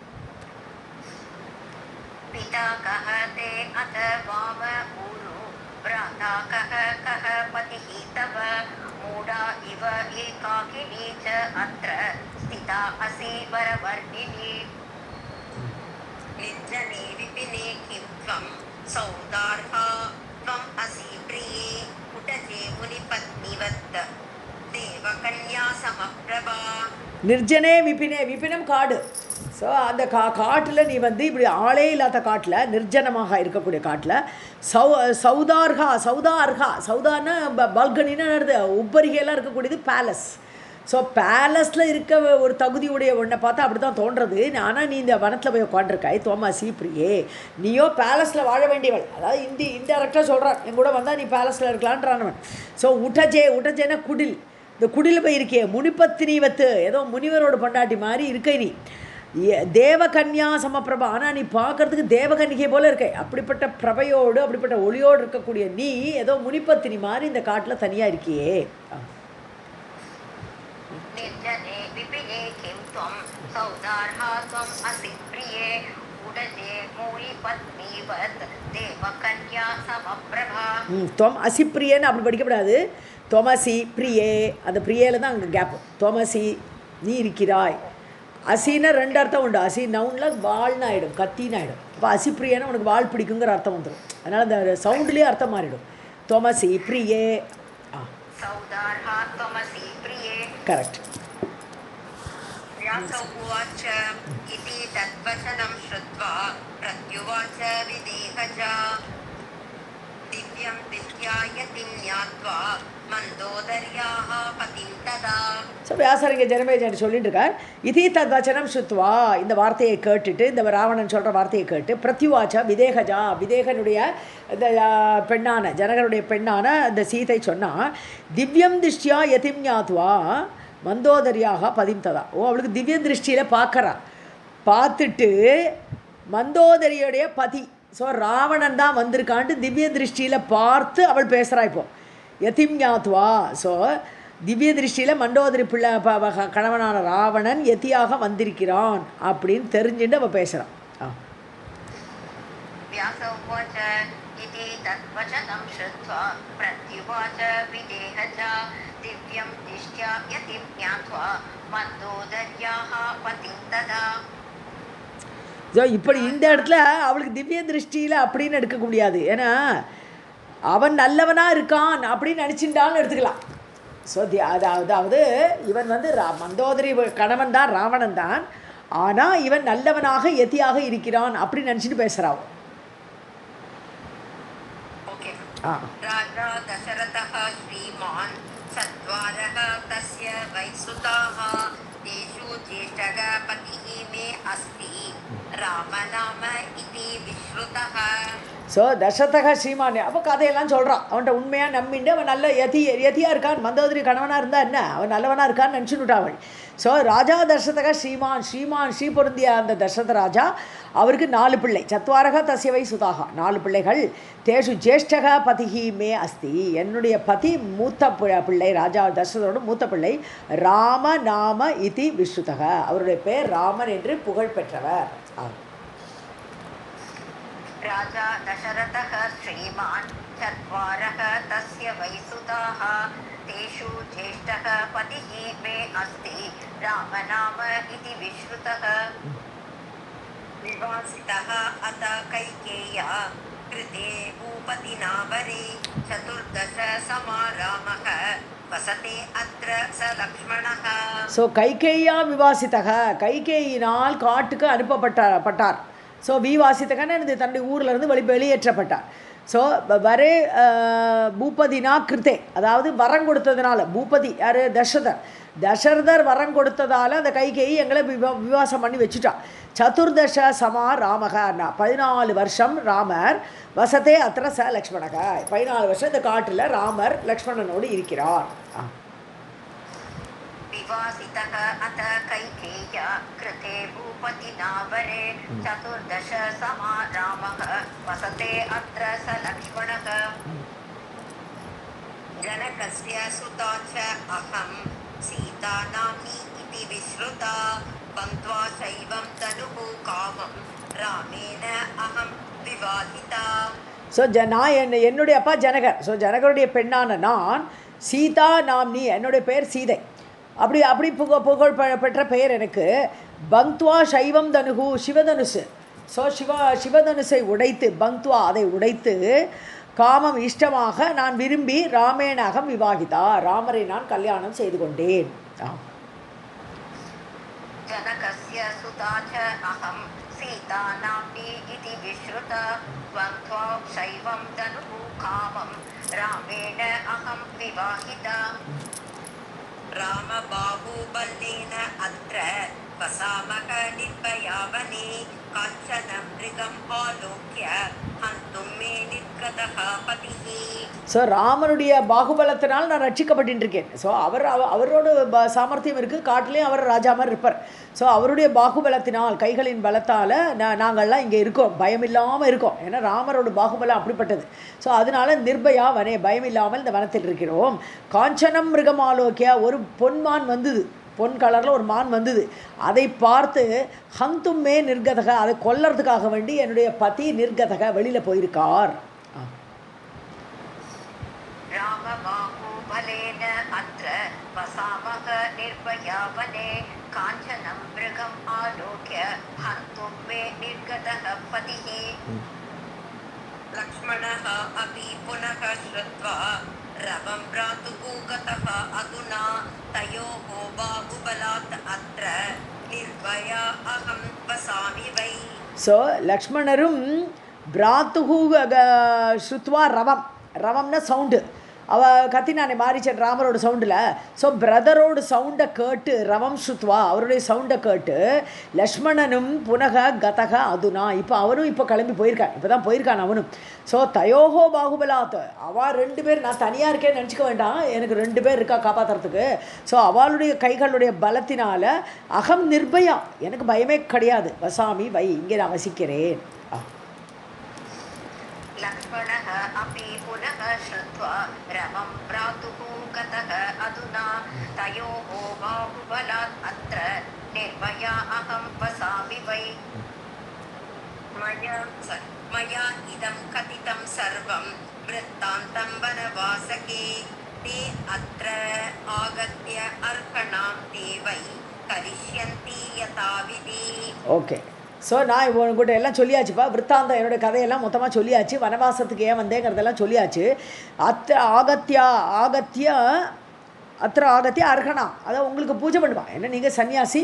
पिता कः ते अथ वामपूरो भ्राता कः कः पतिः तव मूढा इव एकाकिनी च अत्र स्थिता असि वरवर्णिनी निर्जने विपिने किं त्वं सौदार्हा त्वम् असि प्रिये कुटजे मुनिपत्निवत् देवकन्या समप्रभा. நிர்ஜனே விபினே, விபினம் காடு. ஸோ அந்த காட்டில் நீ வந்து இப்படி ஆளே இல்லாத காட்டில், நிர்ஜனமாக இருக்கக்கூடிய காட்டில் சௌதார்ஹா சௌதான்னா பல்கனின்னு உப்பரிகையெல்லாம் இருக்கக்கூடியது பேலஸ். ஸோ பேலஸில் இருக்க ஒரு தகுதியுடைய ஒன்றை பார்த்தா அப்படி தான் தோன்றது. ஆனால் நீ இந்த வனத்தில் போய் உட்காண்டிருக்காய், தோமாசி பிரியே, நீயோ பேலஸில் வாழ வேண்டியவள். அதாவது இன்டெரக்டாக சொல்கிறான், என் கூட வந்தால் நீ பேலஸில் இருக்கலான்றானவன். ஸோ உட்டஜேன்னா குடில், இந்த குடியில் போய் இருக்கே, முனிப்பத்தினிவத்து, ஏதோ முனிவரோட பொண்டாட்டி மாதிரி இருக்கை நீ. தேவகன்யா சமப்பிரபா, ஆனால் நீ பார்க்கறதுக்கு தேவகன்னிகை போல இருக்கே. அப்படிப்பட்ட பிரபையோடு அப்படிப்பட்ட ஒளியோடு இருக்கக்கூடிய நீ ஏதோ முனிப்பத்தினி மாதிரி இந்த காட்டில் தனியாக இருக்கியே. துவம் அசிப்பிரியன்னு அப்படி படிக்கப்படாது. தோமசி பிரியே, அந்த பிரியேல தான் அங்கே கேப்பு. தோமசி நீ இருக்கிறாய். அசின்னா ரெண்டு அர்த்தம் உண்டு. அசி நவுனில் வால்னு ஆகிடும், கத்தின்னு ஆகிடும். இப்போ அசிப்பிரியன்னா உனக்கு வால் பிடிக்குங்கிற அர்த்தம் வந்துடும். அதனால் அந்த சவுண்ட்லேயே அர்த்தம் மாறிடும். தோமசி பிரியே. கரெக்ட். दिव्यं दिव्यायतिं ज्ञात्वा मन्दोदर्याः पतिं तदा. ஸோ வியாசரிங்க ஜனமேஜன் சொல்லிட்டு இருக்கார். இதே தத்வச்சனம் சுத்வா, இந்த வார்த்தையை கேட்டுட்டு, இந்த ராவணன் சொல்கிற வார்த்தையை கேட்டு, பிரத்யுவாச்சா விதேகஜா, விதேகனுடைய இந்த பெண்ணான ஜனகனுடைய பெண்ணான அந்த சீதை சொன்னால், திவ்யம் திருஷ்டியா யதிம் ஞாத்வா மந்தோதரியாக பதிம் ததா. ஓ, அவளுக்கு திவ்ய திருஷ்டியில் பார்க்குறா. பார்த்துட்டு மந்தோதரியுடைய பதி, ஸோ ராவணன் தான் வந்திருக்கான்ட்டு திவ்ய திருஷ்டியில் பார்த்து அவள் பேசுகிறா. இப்போது யதிம் ஞாத்வா, ஸோ திவ்ய திருஷ்டியில் மண்டோதரி பிள்ளை கணவனான ராவணன் யதியாக வந்திருக்கிறான் அப்படின்னு தெரிஞ்சுட்டு அவள் பேசுகிறான். ஸோ இப்படி இந்த இடத்துல அவளுக்கு திவ்ய திருஷ்டியில் அப்படின்னு எடுக்க முடியாது. ஏன்னா அவன் நல்லவனாக இருக்கான் அப்படின்னு நினச்சிட்டான்னு எடுத்துக்கலாம். ஸோ அதாவது இவன் வந்து மந்தோதரி கணவன் தான், ராவணன் தான். ஆனால் இவன் நல்லவனாக யதியாக இருக்கிறான் அப்படின்னு நினச்சிட்டு பேசுகிறான். ராஜா தசரதः ஸ்ரீமான் சத்வாரः தஸ்ய வைசுதாः தேஷு ஜேஷ்டः பதிः மே அஸ்தி ராமநாம இதி விஸ்ருதः. ஸோ தசரதக ஸ்ரீமான் அப்போ கதையெல்லாம் சொல்கிறான். அவன்கிட்ட உண்மையாக நம்பிண்டு அவன் நல்ல யதியாக இருக்கான். மந்தோதரி கணவனாக இருந்தால் என்ன, அவன் நல்லவனாக இருக்கான்னு நினச்சுட்டான் அவள். ஸோ ராஜா தசரதக ஸ்ரீமான் ஸ்ரீ பொருந்திய அந்த தசரத ராஜா, அவருக்கு 4 பிள்ளை. சத்வாரக தஸ்யவை சுதாக, 4 பிள்ளைகள். தேஷு ஜேஷ்டக பதிகி மே அஸ்தி, என்னுடைய பதி மூத்த பிள்ளை, ராஜா தசரதோட மூத்த பிள்ளை. ராம நாம இதி விஸ்ருதக, அவருடைய பேர் ராமன் என்று புகழ் பெற்றவர். ராஜா தசரதः ஸ்ரீமான் சத்வாரः தஸ்ய வைசுதாः தேஷு ஜேஷ்டः பதிः மே அஸ்தி ராமநாம இதி விஸ்ருதः. விவாசிதः அத கைகேயா कृते भूपतिनावरे चतुर्दश समारामः वसते अत्र स लक्ष्मणः. ஸோ கைகேயா விவாசித்தக, கைகேயினால் காட்டுக்கு அனுப்பப்பட்டார். ஸோ விவாசித்தகன்னு தன்னுடைய ஊரிலிருந்து வெளியேற்றப்பட்டார். ஸோ வரே பூபதினா கிருத்தே, அதாவது வரம் கொடுத்ததுனால, பூபதி யார், தசரதர் வரம் கொடுத்ததால் அந்த கைகேயி எங்களை விவாசம் பண்ணி வச்சுட்டா. சதுர்தச சமா ராமகன்னா 14 வருஷம் ராமர், வசத்தே அத்திர ச லக்ஷ்மணக, 14 வருஷம் இந்த காட்டில் ராமர் லக்ஷ்மணனோடு இருக்கிறார். विवासितः अथ कैकेय्या कृते भूपतिनावरे चतुर्दश समारामः वसते अत्र स लक्ष्मणः. जनकस्य सुता च अहं सीता नाम्नी इति विश्रुता पन्त्वा शैवं तनुः कामं रामेण अहं विवाहिता. ஸோ நான் என்னுடைய அப்பா ஜனகர். ஸோ ஜனகருடைய பெண்ணான நான், சீதா நாம்னி, என்னுடைய பெயர் சீதை, அப்படி புகழ் பெற்ற பெயர் எனக்கு. பங்க்துவா சைவம் தனுகு, சிவதனுசு. ஸோ சிவதனுசை உடைத்து, பங்க்துவா அதை உடைத்து, காமம் இஷ்டமாக நான் விரும்பி ராமேணகம் விவாகிதா, ராமரை நான் கல்யாணம் செய்து கொண்டேன். जनकस्य सुता च अहं सीता नाम्नी इति विश्रुता त्वं शैवं तनुः कामं रामेण अहं विवाहिता. रामबाहुबलेन अत्र वसामः निर्भयावने काञ्चन मृगम् आलोक्य हन्तुं मे निर्गतः पतिः. ஸோ ராமனுடைய பாகுபலத்தினால் நான் ரட்சிக்கப்பட்டுருக்கேன். ஸோ அவரோட சாமர்த்தியம் இருக்குது, காட்டிலையும் அவர் ராஜா மாதிரி இருப்பார். ஸோ அவருடைய பாகுபலத்தினால், கைகளின் பலத்தால் நாங்கள்லாம் இங்கே இருக்கோம், பயமில்லாமல் இருக்கோம். ஏன்னா ராமரோட பாகுபலம் அப்படிப்பட்டது. ஸோ அதனால நிர்பயா வனே, பயமில்லாமல் இந்த வனத்தில் இருக்கிறோம். காஞ்சனம் மிருகம் ஆலோக்கியா, ஒரு பொன்மான் வந்தது, பொன் கலரில் ஒரு மான் வந்தது. அதை பார்த்து ஹந்துமே நிர்கதக, அதை கொல்லறதுக்காக வேண்டி என்னுடைய பதி நிர்கதக வெளியில் போயிருக்கார். रामबाहुबलेन अत्र वसामः निर्भयावने काञ्चनं मृगम् आलोक्य हन्तुं मे निर्गतः पतिः. लक्ष्मणः अपि पुनः श्रुत्वा रवं भ्रातुः गतः अधुना तयोः बाहुबलात् अत्र निर्भया अहं वसामि वै. ஸோ லக்ஷ்மணரும் பிராத்துகு ஸ்ருத்வா ரவம்னா சவுண்டு, கத்தினானே மாரிச்சன் ராமரோட சவுண்டில். ஸோ பிரதரோட சவுண்டை கேட்டு, ரவம் ஸ்ருத்வா அவருடைய சவுண்டை கேட்டு, லக்ஷ்மணனும் புனக கதக அதுனா, இப்போ கிளம்பி போயிருக்கான், இப்போ தான் போயிருக்கான் அவனும். ஸோ தயோகோ பாகுபலாத், அவள் 2 பேர், நான் தனியாக இருக்கேன்னு நினச்சிக்க வேண்டாம், எனக்கு 2 பேர் இருக்கா காப்பாற்றுறதுக்கு. ஸோ அவளுடைய கைகளுடைய பலத்தினால் அகம் நிர்பயா, எனக்கு பயமே கிடையாது, வசாமி வை, இங்கே நான் வசிக்கிறேன். लक्ष्मणः अपि पुनः श्रुत्वा रवं भ्रातुः गतः अधुना तयोः बाहुबलात् अत्र निर्भया अहं वसामि वै. मया इदं कथितं सर्वं वृत्तान्तं वनवासके ते अत्र आगत्य अर्पणां ते वै करिष्यन्ति यथाविधि. ஓகே, ஸோ நான் உங்கள்கிட்ட எல்லாம் சொல்லியாச்சுப்பா, விற்த்தாந்தம் என்னோடய கதையெல்லாம் மொத்தமாக சொல்லியாச்சு, வனவாசத்துக்கு ஏன் வந்தேங்கிறதெல்லாம் சொல்லியாச்சு. ஆகத்திய அர்ஹணா, அதான் உங்களுக்கு பூஜை பண்ணுவான். ஏன்னா நீங்கள் சன்னியாசி,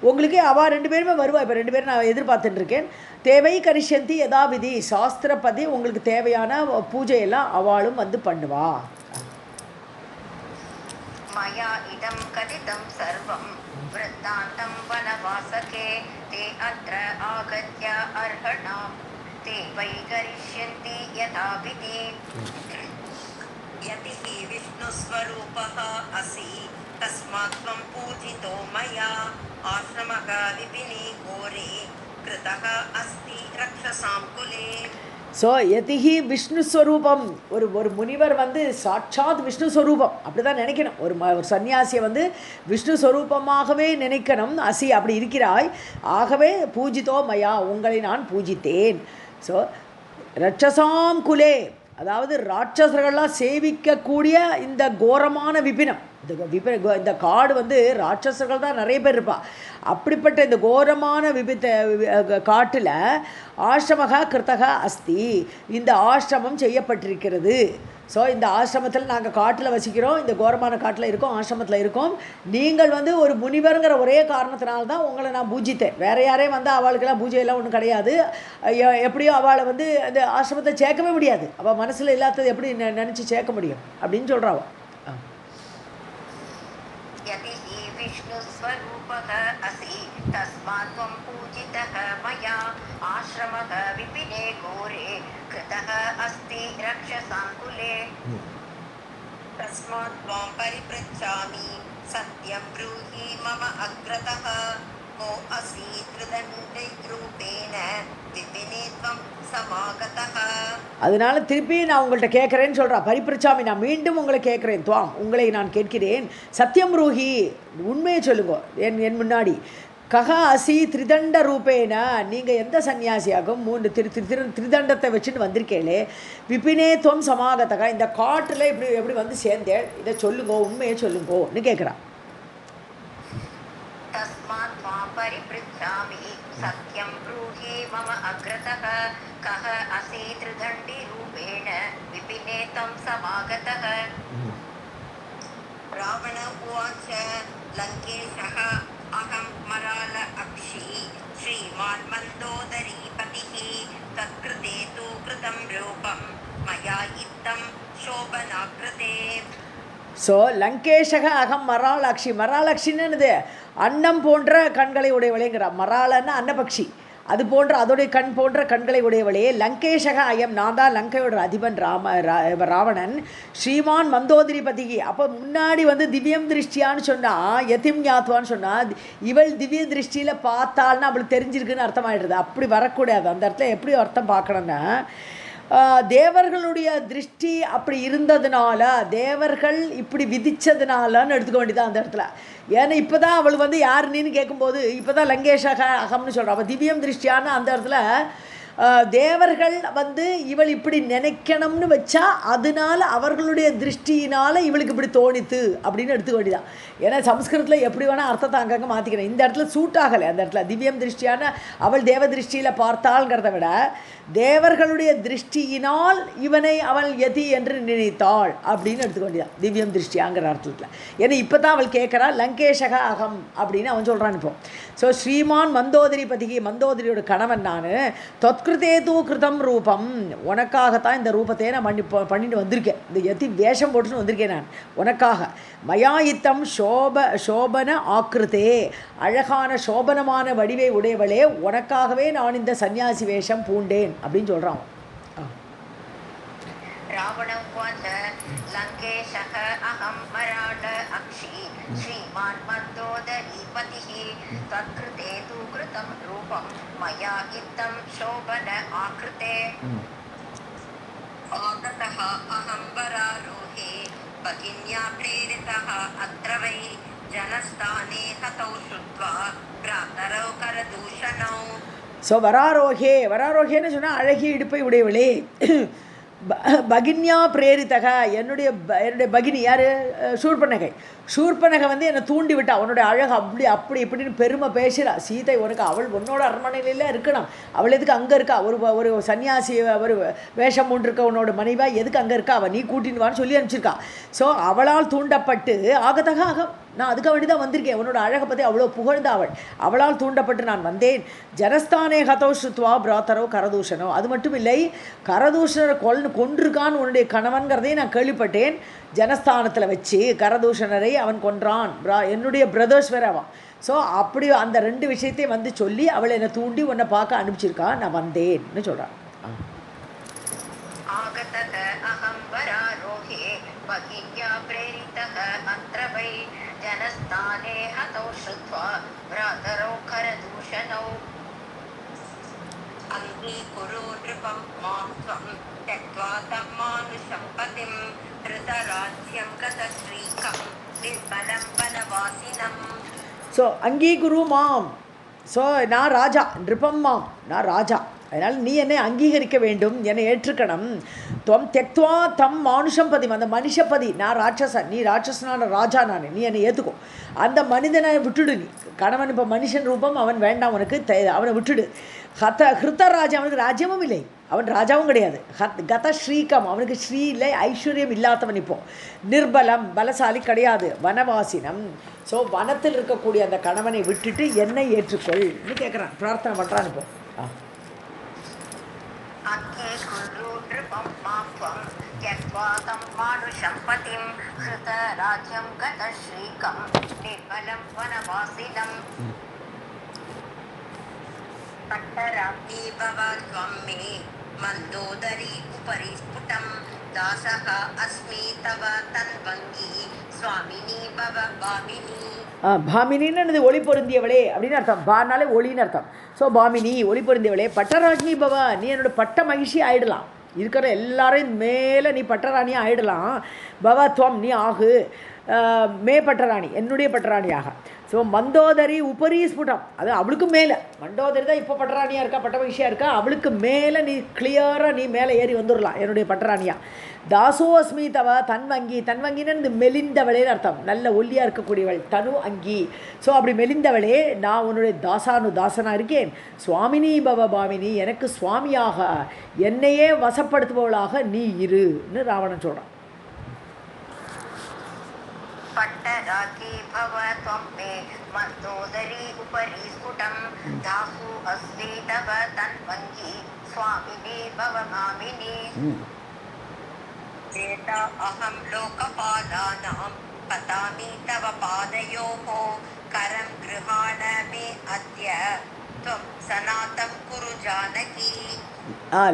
உங்களுக்கே அவள் 2 பேருமே வருவா. இப்போ 2 பேரும் நான் எதிர்பார்த்துட்டுருக்கேன். தேவை கரிஷ்யந்தி யதாவிதி, சாஸ்திரப்பதி உங்களுக்கு தேவையான பூஜையெல்லாம் அவளும் வந்து பண்ணுவா. मया इदं कथितं सर्वं वृत्तान्तं वनवासके ते अत्र आगत्य अर्हणां ते वै करिष्यन्ति यथाविधि. यदि हि विष्णुस्वरूपः असि तस्मात् त्वं पूजितो मया आश्रमः विपिने घोरे कृतः अस्ति रक्षसां कुले. ஸோ யதிஹி விஷ்ணு ஸ்வரூபம், ஒரு முனிவர் வந்து சாட்சாத் விஷ்ணு ஸ்வரூபம் அப்படி தான் நினைக்கணும். ஒரு சன்னியாசியை வந்து விஷ்ணு ஸ்வரூபமாகவே நினைக்கணும். அசி அப்படி இருக்கிறாய், ஆகவே பூஜித்தோ மயா, உங்களை நான் பூஜித்தேன். ஸோ ரட்சசாம் குலே, அதாவது ராட்சசர்கள்லாம் சேவிக்கக்கூடிய இந்த கோரமான விபினம், இந்த காடு வந்து ராட்சசர்கள் தான் நிறைய பேர் இருப்பா. அப்படிப்பட்ட இந்த கோரமான காட்டில் ஆசிரமக கிருத்தக அஸ்தி, இந்த ஆசிரமம் செய்யப்பட்டிருக்கிறது. ஸோ இந்த ஆசிரமத்தில் நாங்கள் காட்டில் வசிக்கிறோம், இந்த கோரமான காட்டில் இருக்கோம், ஆசிரமத்தில் இருக்கோம். நீங்கள் வந்து ஒரு முனிவருங்கிற ஒரே காரணத்தினால்தான் உங்களை நான் பூஜித்தேன். வேறு யாரையும் வந்து அவளுக்கெல்லாம் பூஜையெல்லாம் ஒன்றும் கிடையாது. எப்படியோ அவளை வந்து அந்த ஆசிரமத்தை சேர்க்கவே முடியாது. அவள் மனசில் இல்லாதது எப்படி நினச்சி சேர்க்க முடியும் அப்படின்னு சொல்கிறாவோ. विष्णुस्वरूपः असि तस्मात् त्वं पूजितः मया आश्रमः विपिने घोरे कृतः अस्ति रक्षसाङ्कुले तस्मात् त्वां परिपृच्छामि सत्यं ब्रूहि मम अग्रतः को असि त्रिदण्डरूपेण विपिने त्वं समागतः. அதனால திருப்பி நான் உங்கள்கிட்ட கேட்குறேன்னு சொல்கிறா. பரிபிரச்சாமி, நான் மீண்டும் உங்களை கேட்குறேன். துவாம், உங்களை நான் கேட்கிறேன். சத்தியம் ரூஹி, உண்மையை சொல்லுங்க என் முன்னாடி. கஹ அசி திரிதண்ட ரூபேன, நீங்கள் எந்த சன்னியாசியாகும் 3 திரிதண்டத்தை வச்சுட்டு வந்திருக்கேளே. விபினே துவம் சமாகத்தகா, இந்த காட்டில் எப்படி வந்து சேர்ந்தேன், இதை சொல்லுங்கோ, உண்மையை சொல்லுங்கோன்னு கேட்குறான். तस्मात् त्वां परिपृच्छामि सत्यं ब्रूहि मम अग्रतः कः असि त्रिदण्डिरूपेण विपिने तं समागतः. रावण उवाच लङ्केशः अहं मराल अक्षी श्रीमान् मन्दोदरीपतिः तत्कृते तु कृतं रूपं मया इत्थं शोभनाकृते. ஸோ லங்கேஷக அகம் மராளாட்சி. மராளாட்சின்னு என்னது? அன்னம் போன்ற கண்களை உடையவளேங்கிறார். மராளன்னா அன்னபக்ஷி, அது போன்ற அதோடைய கண் போன்ற கண்களை உடையவளே. லங்கேஷக அயம், நான் தான் லங்கையோட அதிபன் ராவணன். ஸ்ரீமான் மந்தோதரிபதி, அப்போ முன்னாடி வந்து திவ்யம் திருஷ்டியான்னு சொன்னால், யதிம் ஞாத்வான்னு சொன்னால், இவள் திவ்ய திருஷ்டியில் பார்த்தாள்னா அவளுக்கு தெரிஞ்சிருக்குன்னு அர்த்தமாயிடுறது. அப்படி வரக்கூடாது. அந்த இடத்துல எப்படி அர்த்தம் பார்க்கணுன்னா, தேவர்களுடைய திருஷ்டி அப்படி இருந்ததுனால, தேவர்கள் இப்படி விதித்ததுனாலன்னு எடுத்துக்க வேண்டியதான் அந்த இடத்துல. ஏன்னா இப்போ தான் அவள் வந்து யாருன்னு கேட்கும்போது இப்போ தான் லங்கேஷக அகம்னு சொல்கிறான். அப்போ திவ்யம் திருஷ்டியான அந்த இடத்துல தேவர்கள் வந்து இவள் இப்படி நினைக்கணும்னு வச்சா, அதனால அவர்களுடைய திருஷ்டியினால் இவளுக்கு இப்படி தோணித்து அப்படின்னு எடுத்துக்க வேண்டியதான். ஏன்னா சம்ஸ்கிருதத்தில் எப்படி வேணால் அர்த்தத்தை அங்கங்கே மாற்றிக்கிறேன். இந்த இடத்துல சூட் ஆகலை. அந்த இடத்துல திவ்யம் திருஷ்டியான அவள் தேவ திருஷ்டியில் பார்த்தாள்ங்கிறத விட தேவர்களுடைய திருஷ்டியினால் இவனை அவள் யதி என்று நினைத்தாள் அப்படின்னு எடுத்துக்க வேண்டியதான் திவ்யம் திருஷ்டியாங்கிற அர்த்தத்தில். ஏன்னா இப்போ தான் அவள் கேட்குறா லங்கேஷக அகம் அப்படின்னு அவன் சொல்கிறான். இப்போ ஸோ ஸ்ரீமான் மந்தோதரிபதிக்கு, மந்தோதரியோட கணவன் நான். தொத்கிருதேது கிருதம் ரூபம், உனக்காகத்தான் இந்த ரூபத்தை நான் பண்ணிட்டு வந்திருக்கேன். இந்த யதி வேஷம் போட்டுன்னு வந்திருக்கேன் நான் உனக்காக. மயாயித்தம் சோபன ஆக்கிருதே, அழகான சோபனமான வடிவை உடையவளே, உனக்காகவே நான் இந்த சன்னியாசி வேஷம் பூண்டேன் அப்படின்னு சொல்கிறான். रावण उवाच लङ्केशः अहं मराळ अक्षी श्रीमान् मन्दोदरीपतिः तत्कृते तु कृतं रूपं मया इत्थं शोभन आकृते. आगतः अहं वरारोहे भगिन्या प्रेरितः अत्र वै जनस्थाने हतौ श्रुत्वा भ्रातरौ करदूषणौ. ஸோ வராரோகேன்னு சொன்னால் அழகிய இடுப்பை உடையவளே. பகின்யா பிரேரித்தக, என்னுடைய பகினி யார்? சூர்பனகை வந்து என்னை தூண்டி விட்டா. உன்னுடைய அழகு அப்படி இப்படின்னு பெருமை பேசுகிறா. சீதை உனக்கு, அவள் உன்னோட அரண்மனையில இருக்கணும், அவள் எதுக்கு அங்கே இருக்கா? ஒரு சன்னியாசி ஒரு வேஷம் மூன்றிருக்க உன்னோட மனைவா எதுக்கு அங்கே இருக்கா? அவள் நீ கூட்டின்னு வான்னு சொல்லி அனுப்பிச்சிருக்கா. ஸோ அவளால் தூண்டப்பட்டு ஆகத்தக அகம், நான் அதுக்காக வேண்டி தான் வந்திருக்கேன். உன்னோட அழகை பற்றி அவ்வளோ புகழ்ந்த அவளால் தூண்டப்பட்டு நான் வந்தேன். ஜனஸ்தானே ஹதோ ஸ்ருத்வா பிராத்தரோ கரதூஷனோ, அது மட்டும் இல்லை, கரதூஷணரை கொன்றிருக்கான்னு உன்னுடைய கணவன்கிறதையும் நான் கேள்விப்பட்டேன். ஜனஸ்தானத்தில் வச்சு கரதூஷணரை அவன் கொன்றான். என்னுடைய பிரதர்ஸ் வேற அவன். ஸோ அப்படி அந்த 2 விஷயத்தையும் வந்து சொல்லி அவளை என்னை தூண்டி உன்னை பார்க்க அனுப்பிச்சிருக்கா, நான் வந்தேன்னு சொல்கிறான். जनस्थाने हतौ श्रुत्वा भ्रातरौ करदूषणौ. अङ्गीकुरु नृपं मां त्वं त्यक्त्वा तं मानुषं पतिं धृतराज्यं गतश्रीकं निर्बलं वनवासिनम्. ஸோ அங்கீகுரு மாம், ஸோ நான் ராஜா, நிருபம் மாம், நான் ராஜா. அதனால் நீ என்னை அங்கீகரிக்க வேண்டும், என்னை ஏற்றுக்கணும். துவம் தெக்துவா தம் மானுஷம் பதிம், அந்த மனுஷப்பதி, நான் ராட்சசன், நீ ராட்சசனான ராஜா, நான், நீ என்னை ஏற்றுக்கோ. அந்த மனிதனை விட்டுடு. நீ கணவன் இப்போ மனுஷன் ரூபம், அவன் வேண்டாம் உனக்கு, அவனை விட்டுடு. ஹிருத்த ராஜா, அவனுக்கு ராஜ்யமும் இல்லை, அவன் ராஜாவும் கிடையாது. கத ஸ்ரீகம், அவனுக்கு ஸ்ரீ இல்லை, ஐஸ்வர்யம் இல்லாதவன். இப்போ நிர்பலம், பலசாலி கிடையாது. வனவாசினம், ஸோ வனத்தில் இருக்கக்கூடிய அந்த கணவனை விட்டுட்டு என்னை ஏற்றுக்கொள்னு கேட்குறான், பிரார்த்தனை பண்ணுறான். இப்போ மந்தோதரி உபரி ஸ்புடம் தாசக அஸ்மி தவ தன்வங்கி சுவாமினி பவ பாமினி. பாமினின்னு ஒளி பொருந்தியவளே அப்படின்னு அர்த்தம். பானாலே ஒளின்னு அர்த்தம். ஸோ பாமினி, ஒளி பொருந்தியவளே. பட்டராஜ்னி பவ, நீ என்னோட பட்ட மகிழ்ச்சி ஆயிடலாம். இருக்கிற எல்லாரையும் மேலே நீ பட்டராணியாக ஆயிடலாம். பவ துவம், நீ ஆகு மே பட்டராணி, என்னுடைய பட்டராணியாக. ஸோ மந்தோதரி உபரி ஸ்புடம், அது அவளுக்கு மேலே. மண்டோதரி தான் இப்போ பட்டராணியாக இருக்கா, பட்ட மகிழ்ச்சியாக இருக்கா. அவளுக்கு மேலே நீ கிளியராக நீ மேலே ஏறி வந்துடலாம் என்னுடைய பட்டராணியாக. தாசோ அஸ்மி தவ தன்வங்கி, தன்வங்கின்னு இந்த மெலிந்தவளேன்னு அர்த்தம், நல்ல ஒல்லியாக இருக்கக்கூடியவள். தனு அங்கி, ஸோ அப்படி மெலிந்தவளே, நான் உன்னுடைய தாசனாக இருக்கேன். சுவாமினி பவ பாமினி, எனக்கு சுவாமியாக, என்னையே வசப்படுத்துபவளாக நீ இருன்னு ராவணன் சொல்கிறான். பட்டராகி பவ த்வம் மே மந்தோதரி உபரி ஸ்புடம் தாசு அஸ்மி தவ தன்வங்கி ஸ்வாமினி பவ மாமினி. சேதா அஹம் லோகபாலானாம் பதாமி தவ பாதயோஹ கரம் கிருஹாண மே அத்ய த்வம் சனாதம் குரு ஜானகி.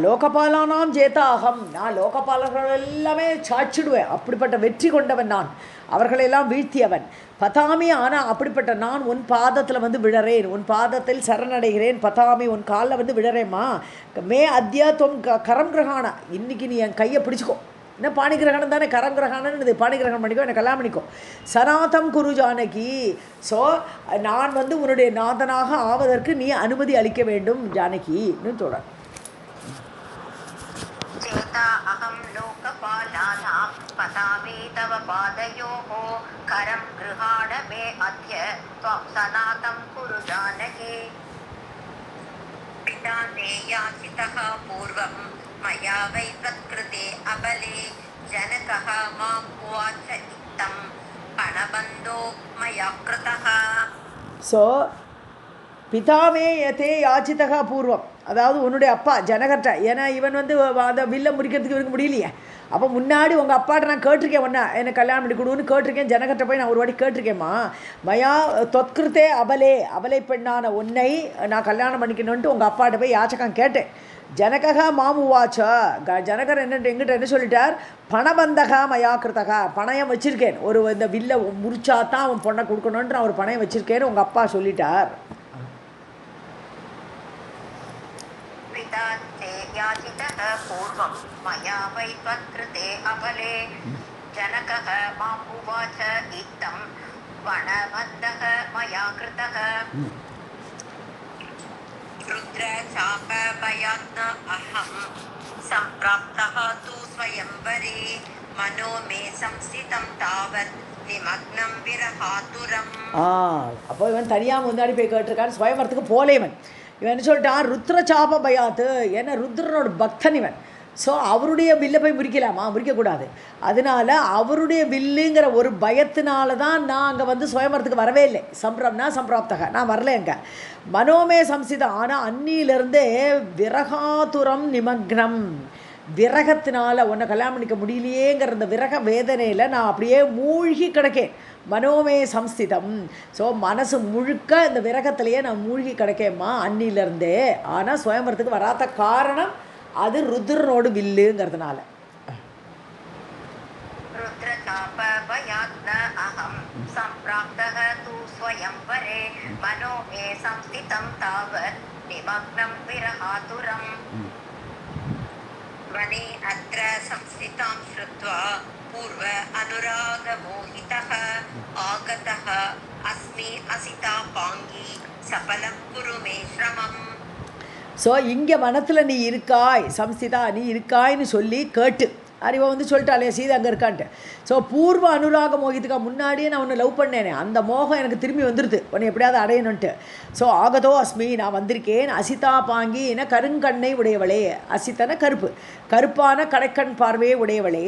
லோகபாலானாம் ஜேதா அகம், நான் லோகபாலர்கள் எல்லாமே சாட்சிடுவேன். அப்படிப்பட்ட வெற்றி கொண்டவன் நான், அவர்களெல்லாம் வீழ்த்தியவன். பதாமி, ஆனால் அப்படிப்பட்ட நான் உன் பாதத்தில் வந்து விழறேன், உன் பாதத்தில் சரணடைகிறேன். பதாமி, உன் காலில் வந்து விழறேம்மா. மே அத்யா தொம் கரம் கிரகாணா, இன்றைக்கி நீ என் கையை பிடிச்சிக்கோ. என்ன பாணிகிரகணம் தானே, கரம் கிரகணம், இது பாணிகிரகணம் பண்ணிக்கோ, என்னை கல்யாணம் பண்ணிக்கோ. சனாதம் குரு ஜானகி, ஸோ நான் வந்து உன்னுடைய நாதனாக ஆவதற்கு நீ அனுமதி அளிக்க வேண்டும் ஜானகின்னு சொல்கிறேன். சேதா அகம் லோகபாலானாம் பதாமி தவ பாதயோஹ கரம் கிருஹாண மே அத்ய த்வம் சனாதம் குரு ஜானகி. பிதா தே யாசிதः பூர்வம் மயா வை தத்கிருதே அபலே ஜனகः மாம் உவாச இத்தம் பணபந்தோ மயா கிருதः. ஸோ பிதாமே யதே யாச்சிதகா பூர்வம், அதாவது உன்னுடைய அப்பா ஜனகர்ட்ட, ஏன்னா இவன் வந்து அந்த வில்லை முறிக்கிறதுக்கு இவனுக்கு முடியலையே. அப்போ முன்னாடி உங்கள் அப்பாட்ட நான் கேட்டிருக்கேன், ஒன்றா என்னை கல்யாணம் பண்ணி கொடுன்னு கேட்டிருக்கேன். ஜனகர்ட்ட போய் நான் ஒரு வாட்டி கேட்டிருக்கேம்மா. மயா தொத்கிருத்தே அபலே, அபலை பெண்ணான உன்னை நான் கல்யாணம் பண்ணிக்கணுன்ட்டு உங்கள் அப்பாட்ட போய் யாச்சகம் கேட்டேன். ஜனகா மாமுவாச்சா, ஜனகர் எங்கிட்ட என்ன சொல்லிட்டார், பணபந்தகா மயா கிருத்தகா, பணயம் வச்சுருக்கேன், ஒரு இந்த வில்லை முறிச்சா தான் அவன் பொண்ணை கொடுக்கணுன்ட்டு நான் ஒரு பணயம் வச்சுருக்கேன்னு உங்கள் அப்பா சொல்லிட்டார். பூர்வம் மயா வை த்வத்கிருதே அபலே ஜனகः மாம் உவாச இத்தம் வனபந்தः மயா கிருதः. ருத்ர சாப பயாத்ன அஹம் சம்பிராப்தः து ஸ்வயம்வரே மனோ மே சம்ஸ்திதம் தாவத் நிமக்னம் விரஹாதுரம். அப்போ இவன் தனியாக முன்னாடி போய் கேட்டிருக்கான், ஸ்வயம்பரத்துக்கு போலே இவன். இவன் என்ன சொல்லிட்டான், ருத்ர சாப பயாத்து, ஏன்னா ருத்ரனோட பக்தன் இவன். ஸோ அவருடைய வில்லை போய் முறிக்கலாமா, முறிக்கக்கூடாது. அதனால் அவருடைய வில்லுங்கிற ஒரு பயத்தினால தான் நான் அங்கே வந்து சுயம்பரத்துக்கு வரவே இல்லை. சம்பிராப்தக, நான் வரல அங்கே. மனோமே சம்சிதம், ஆனால் அன்னியிலிருந்தே விரகாதுரம் நிமக்னம், விரகத்தினால் உன்னை கல்யாணம் பண்ணிக்க முடியலையேங்கிற இந்த விரக வேதனையில் நான் அப்படியே மூழ்கி கிடக்கேன். மனோமே சம்ஸ்திதம், ஸோ மனசு முழுக்க இந்த விரகத்திலேயே நான் மூழ்கி கிடக்கேம்மா அன்னியிலேருந்தே. ஆனால் சுயம்பரத்துக்கு வராத காரணம் அது ருத்ரனோடு வில்லுங்கிறதுனால. वने अत्र संस्थितां श्रुत्वा पूर्व अनुरागमोहितः आगतः अस्मि असिता पाङ्गी सफलं कुरु मे श्रमम्. ஸோ இங்கே வனத்தில் நீ இருக்காய் சம்ஸ்திதா நீ இருக்காய்ன்னு சொல்லி கேட்டு அறிவை வந்து சொல்லிட்டாலே சீதை அங்கே இருக்கான்ட்டு. ஸோ பூர்வ அனுராக மோகித்துக்கா முன்னாடியே நான் உன்னை லவ் பண்ணேனே அந்த மோகம் எனக்கு திரும்பி வந்துடுது உன்னை எப்படியாவது அடையணுன்ட்டு. ஸோ ஆகதோ அஸ்மி நான் வந்திருக்கேன் அசிதா பாங்கி என கருங்கண்ணை உடையவளே. அசித்தன கருப்பு கருப்பான கடைக்கண் பார்வையே உடையவளே.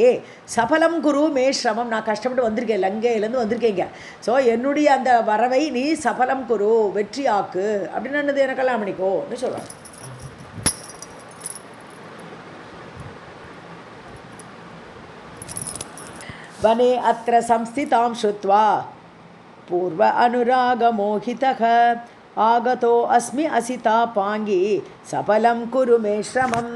சபலம் குரு மே ஸ்ரமம் நான் கஷ்டப்பட்டு வந்திருக்கேன் லங்கையிலேருந்து வந்திருக்கேங்க. ஸோ என்னுடைய அந்த வரவை நீ சபலம் குரு வெற்றியாக்கு அப்படின்னு என்னது எனக்கெல்லாம் பண்ணிக்கோன்னு சொல்லுவாங்க. वने अत्र संस्थितां श्रुत्वा पूर्व अनुरागमोहितः आगतो अस्मि असिता पाङ्गी सफलं कुरु मे श्रमम्.